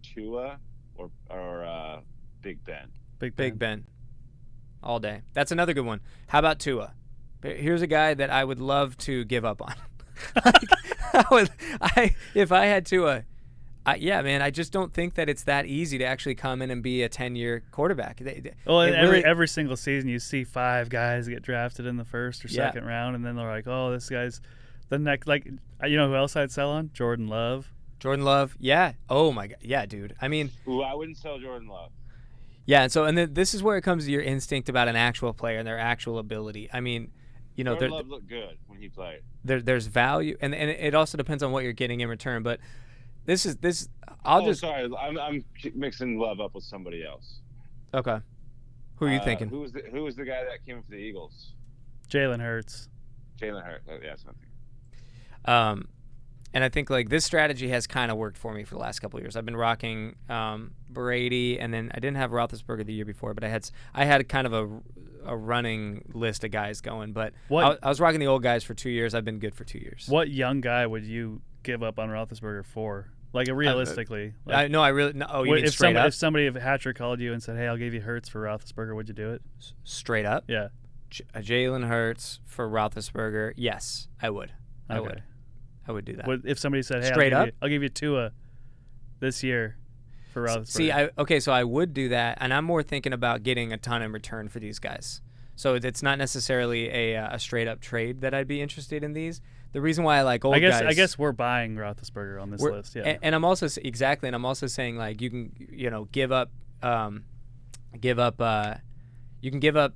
C: Tua or Big Ben?
A: Big Ben. All day. That's another good one. How about Tua? Here's a guy that I would love to give up on. If I had Tua. I just don't think that it's that easy to actually come in and be a 10-year quarterback.
B: Every single season you see 5 guys get drafted in the first or second round, and then they're like, oh, this guy's the next. Like, who else I'd sell on? Jordan Love. Yeah. Oh my God. Yeah, dude.
C: I wouldn't sell Jordan Love.
A: Yeah, and then this is where it comes to your instinct about an actual player and their actual ability.
C: Jordan Love looked good when he played.
A: There's value, and it also depends on what you're getting in return, but.
C: Sorry, I'm mixing Love up with somebody else.
A: Okay. Who are you thinking?
C: Who was the guy that came for the Eagles?
B: Jalen Hurts.
C: Yeah, that's something.
A: And I think like this strategy has kind of worked for me for the last couple of years. I've been rocking Brady, and then I didn't have Roethlisberger the year before, but I had kind of a running list of guys going. But I was rocking the old guys for 2 years. I've been good for 2 years.
B: What young guy would you give up on Roethlisberger for? Like realistically,
A: you mean straight up?
B: If somebody at Hatcher called you and said, "Hey, I'll give you Hurts for Roethlisberger," would you do it?
A: Straight up?
B: Yeah.
A: Jalen Hurts for Roethlisberger? Yes, I would. I would do that.
B: If somebody said, "Hey, I'll give you Tua this year for Roethlisberger."
A: So I would do that, and I'm more thinking about getting a ton in return for these guys. So it's not necessarily a straight up trade that I'd be interested in these. the reason why I like old guys.
B: I guess we're buying Roethlisberger on this list. Yeah,
A: and I'm also and I'm also saying like you can give up you can give up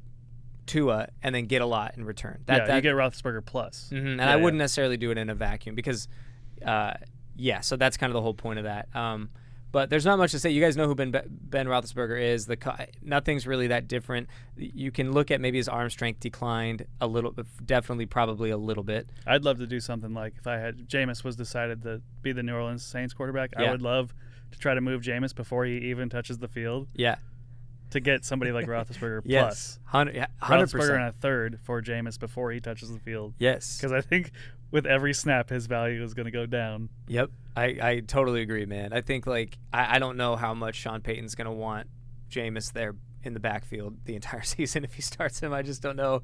A: Tua and then get a lot in return.
B: You get Roethlisberger plus.
A: And I wouldn't necessarily do it in a vacuum because, so that's kind of the whole point of that. But there's not much to say. You guys know who Ben Roethlisberger is. Nothing's really that different. You can look at maybe his arm strength declined a little, definitely probably a little bit.
B: I'd love to do something like if Jameis was decided to be the New Orleans Saints quarterback, I would love to try to move Jameis before he even touches the field.
A: Yeah.
B: To get somebody like Roethlisberger
A: yes.
B: plus.
A: 100%.
B: Roethlisberger and a third for Jameis before he touches the field.
A: Yes.
B: Because I think with every snap, his value is going to go down.
A: Yep. I totally agree, man. I think, I don't know how much Sean Payton's going to want Jameis there in the backfield the entire season if he starts him. I just don't know.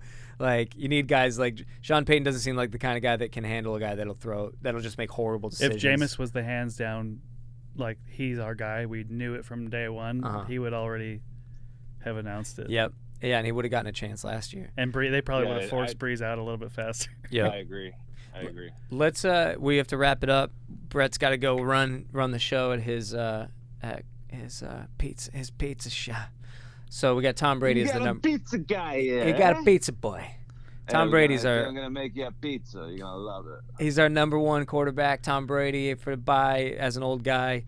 A: You need guys like Sean Payton doesn't seem like the kind of guy that can handle a guy that'll just make horrible decisions.
B: If Jameis was the hands down, he's our guy, we knew it from day one, he would already have announced it.
A: Yep. Yeah, and he would have gotten a chance last year.
B: And they probably would have forced Breeze out a little bit faster.
A: Yeah,
C: I agree.
A: Let's we have to wrap it up. Brett's got to go run the show at his pizza shop. So we got Tom Brady as the number
C: pizza guy. Yeah.
A: You got a pizza boy. Tom Brady's
C: I'm gonna make you a pizza. You're gonna love it.
A: He's our number one quarterback. Tom Brady for buy as an old guy.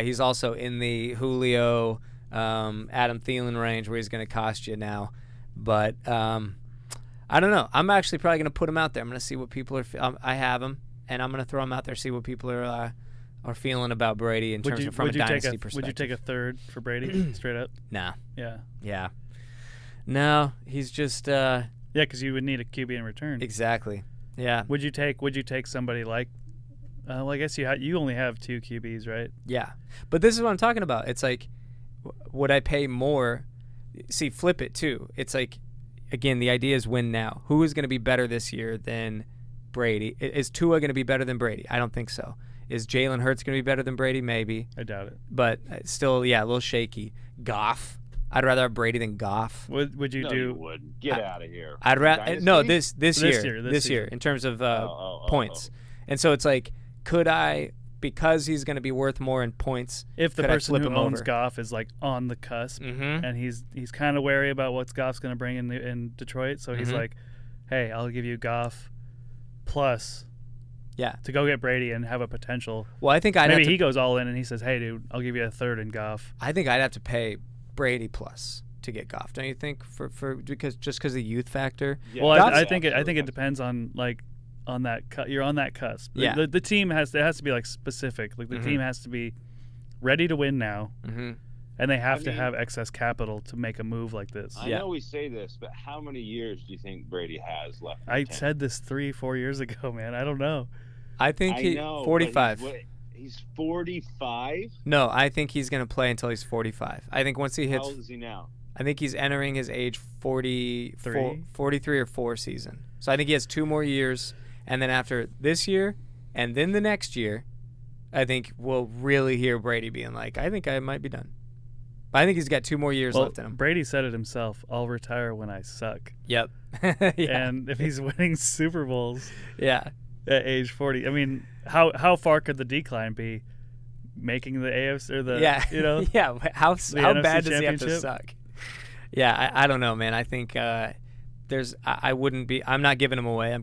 A: He's also in the Julio, Adam Thielen range where he's going to cost you now. But I don't know. I'm actually probably going to put him out there. I'm going to see what people are I have him, and I'm going to throw him out there, see what people are feeling about Brady in terms of from a dynasty perspective.
B: Would you take a third for Brady straight up?
A: No.
B: Yeah.
A: Yeah. No, he's just
B: yeah, because you would need a QB in return.
A: Exactly. Yeah.
B: Would you take somebody like well, I guess you only have 2 QBs, right?
A: Yeah. But this is what I'm talking about. It's like, would I pay more? See, flip it too. It's like, again, the idea is win now. Who is going to be better this year than Brady? Is Tua going to be better than Brady? I don't think so. Is Jalen Hurts going to be better than Brady? Maybe.
B: I doubt it.
A: But still, a little shaky. Goff. I'd rather have Brady than Goff.
B: Would you
C: no,
B: do?
C: You would. Get out of here.
A: I'd rather this year in terms of points. And so it's like, could I, because he's going to be worth more in points,
B: if the person who owns
A: over?
B: Goff is on the cusp, and he's kind of wary about what Goff's going to bring in Detroit, so he's like, hey, I'll give you Goff plus to go get Brady and have a potential.
A: Well, I think
B: maybe he goes all in and he says, hey, dude, I'll give you a third in Goff.
A: I think I'd have to pay Brady plus to get Goff. Don't you think? Because of the youth factor.
B: Yeah. Well, I think it depends on on that you're on that cusp.
A: Yeah.
B: The team has to be specific. The team has to be ready to win now, and they have to have excess capital to make a move like this.
C: I know we say this, but how many years do you think Brady has left?
B: I said this 3-4 years ago, man. I don't know.
A: I think 45.
C: He's 45?
A: No, I think he's going to play until he's 45. I think once he hits.
C: How old is he now?
A: I think he's entering his age 43 or 4 season. So I think he has 2 more years. And then after this year and then the next year, I think we'll really hear Brady being like, I think I might be done. But I think he's got 2 more years left in him.
B: Brady said it himself, I'll retire when I suck.
A: Yep.
B: And if he's winning Super Bowls
A: at
B: age 40, I mean, how far could the decline be? Making the AFC or the,
A: how bad does he have to
B: championship?
A: suck? Yeah, I don't know, man. I think I wouldn't be. I'm not giving him away.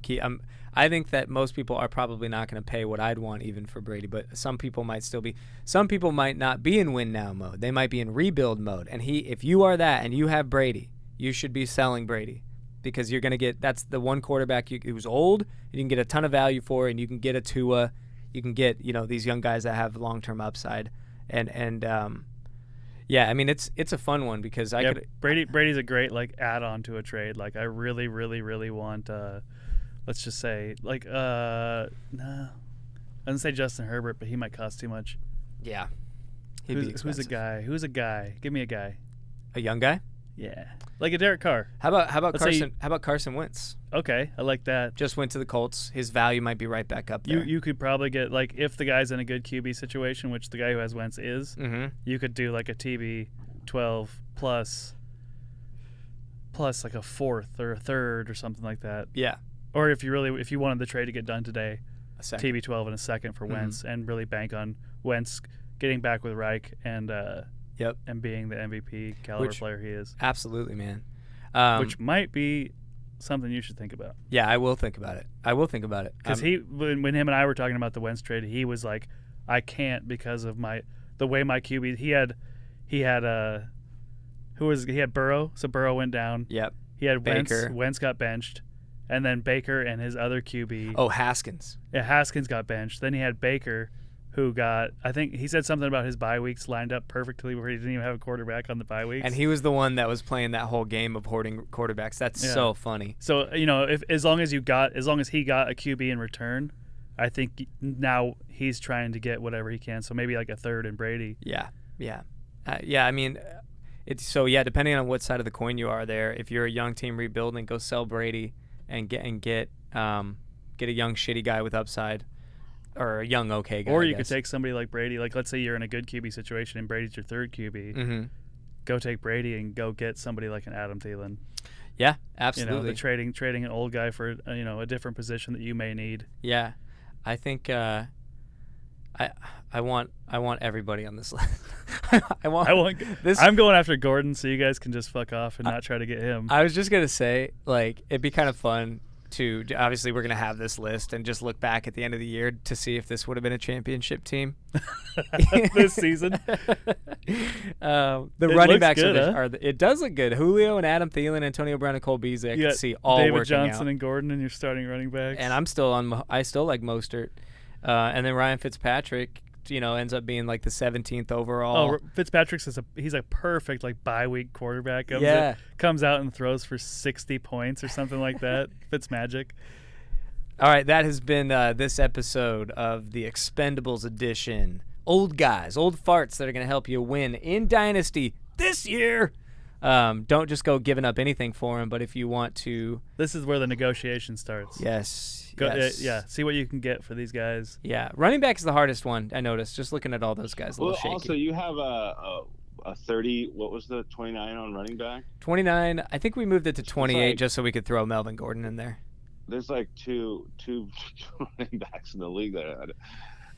A: I think that most people are probably not going to pay what I'd want even for Brady, but some people might still be. Some people might not be in win now mode. They might be in rebuild mode. And if you are that and you have Brady, you should be selling Brady because you're going to get. That's the one quarterback who's old and you can get a ton of value for, and you can get a Tua, you can get these young guys that have long-term upside, and yeah, I mean it's a fun one because
B: Brady's a great add-on to a trade. I really, really, really want. Let's just say, no, I didn't say Justin Herbert, but he might cost too much.
A: Yeah,
B: who's a guy? Who's a guy? Give me a guy.
A: A young guy?
B: Yeah, like a Derek Carr.
A: How about Carson? How about Carson Wentz?
B: Okay, I like that.
A: Just went to the Colts. His value might be right back up there.
B: You could probably get if the guy's in a good QB situation, which the guy who has Wentz is. You could do a TB 12 plus a fourth or a third or something like that.
A: Yeah.
B: or if you wanted the trade to get done today, TB12 and a second for Wentz, and really bank on Wentz getting back with Reich and being the MVP caliber player he is.
A: Absolutely, man.
B: Which might be something you should think about.
A: Yeah, I will think about it.
B: Because when him and I were talking about the Wentz trade, he was like, I can't because of the way my QB. He had Burrow, so Burrow went down.
A: Yep.
B: He had
A: Baker.
B: Wentz got benched, and then Baker and his other QB.
A: Oh, Haskins.
B: Yeah, Haskins got benched. Then he had Baker, who got, I think he said something about his bye weeks lined up perfectly where he didn't even have a quarterback on the bye weeks.
A: And he was the one that was playing that whole game of hoarding quarterbacks. That's so funny.
B: So, as long as he got a QB in return, I think now he's trying to get whatever he can. So maybe like a third in Brady.
A: Yeah. I mean, depending on what side of the coin you are there, if you're a young team rebuilding, go sell Brady and get a young shitty guy with upside, or a young okay guy.
B: Or you could take somebody like Brady. Like, let's say you're in a good QB situation and Brady's your third QB.
A: Mm-hmm.
B: Go take Brady and go get somebody like an Adam Thielen.
A: Yeah, absolutely.
B: The trading an old guy for a different position that you may need.
A: Yeah, I think I want everybody on this list. I want this.
B: I'm going after Gordon, so you guys can just fuck off and not try to get him.
A: I was just gonna say, like, it'd be kind of fun to obviously we're gonna have this list and just look back at the end of the year to see if this would have been a championship team
B: this season.
A: The running backs
B: good,
A: it does look good. Julio and Adam Thielen, Antonio Brown, and Cole Beasley. I can see all
B: David
A: working
B: Johnson
A: out.
B: and Gordon and your starting running backs.
A: And I still like Mostert, and then Ryan Fitzpatrick. Ends up being like the 17th overall.
B: Oh, Fitzpatrick's he's a perfect like bye week quarterback. Comes out and throws for 60 points or something like that. Fitzmagic.
A: All right, that has been this episode of the Expendables edition. Old guys, old farts that are going to help you win in Dynasty this year. Don't just go giving up anything for them, but if you want to...
B: This is where the negotiation starts.
A: Yes.
B: See what you can get for these guys.
A: Yeah, running back is the hardest one, I noticed, just looking at all those guys. A little shaky.
C: Also, you have a 30, what was the 29 on running back?
A: 29, I think we moved it to 28 just so we could throw Melvin Gordon in there.
C: There's like two running backs in the league that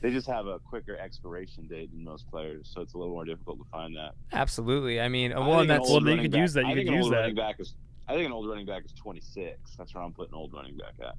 C: they just have a quicker expiration date than most players, so it's a little more difficult to find that.
A: Absolutely. I mean,
B: you could use that. I think
C: an old running back is 26. That's where I'm putting old running back at.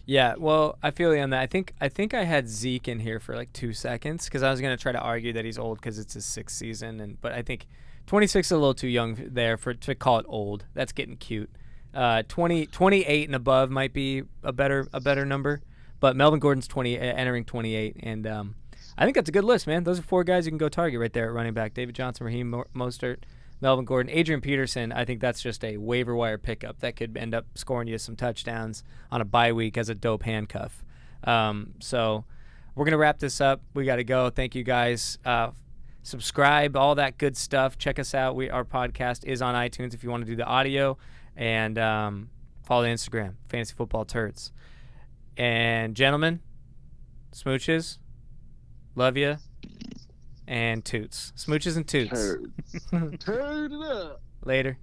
A: Yeah, well, I feel you on that. I think I had Zeke in here for like 2 seconds because I was going to try to argue that he's old because it's his 6th season, but I think 26 is a little too young there to call it old. That's getting cute. 28 and above might be a better number, but Melvin Gordon's entering 28, and I think that's a good list, man. Those are 4 guys you can go target right there at running back: David Johnson, Raheem Mostert, Melvin Gordon, Adrian Peterson. I think that's just a waiver wire pickup that could end up scoring you some touchdowns on a bye week as a dope handcuff. So we're going to wrap this up. We got to go. Thank you guys. Subscribe, all that good stuff. Check us out. Our podcast is on iTunes if you want to do the audio. And follow the Instagram, Fantasy Football Turds. And gentlemen, smooches, love you. And toots. Smooches and toots.
C: Turd it up.
A: Later.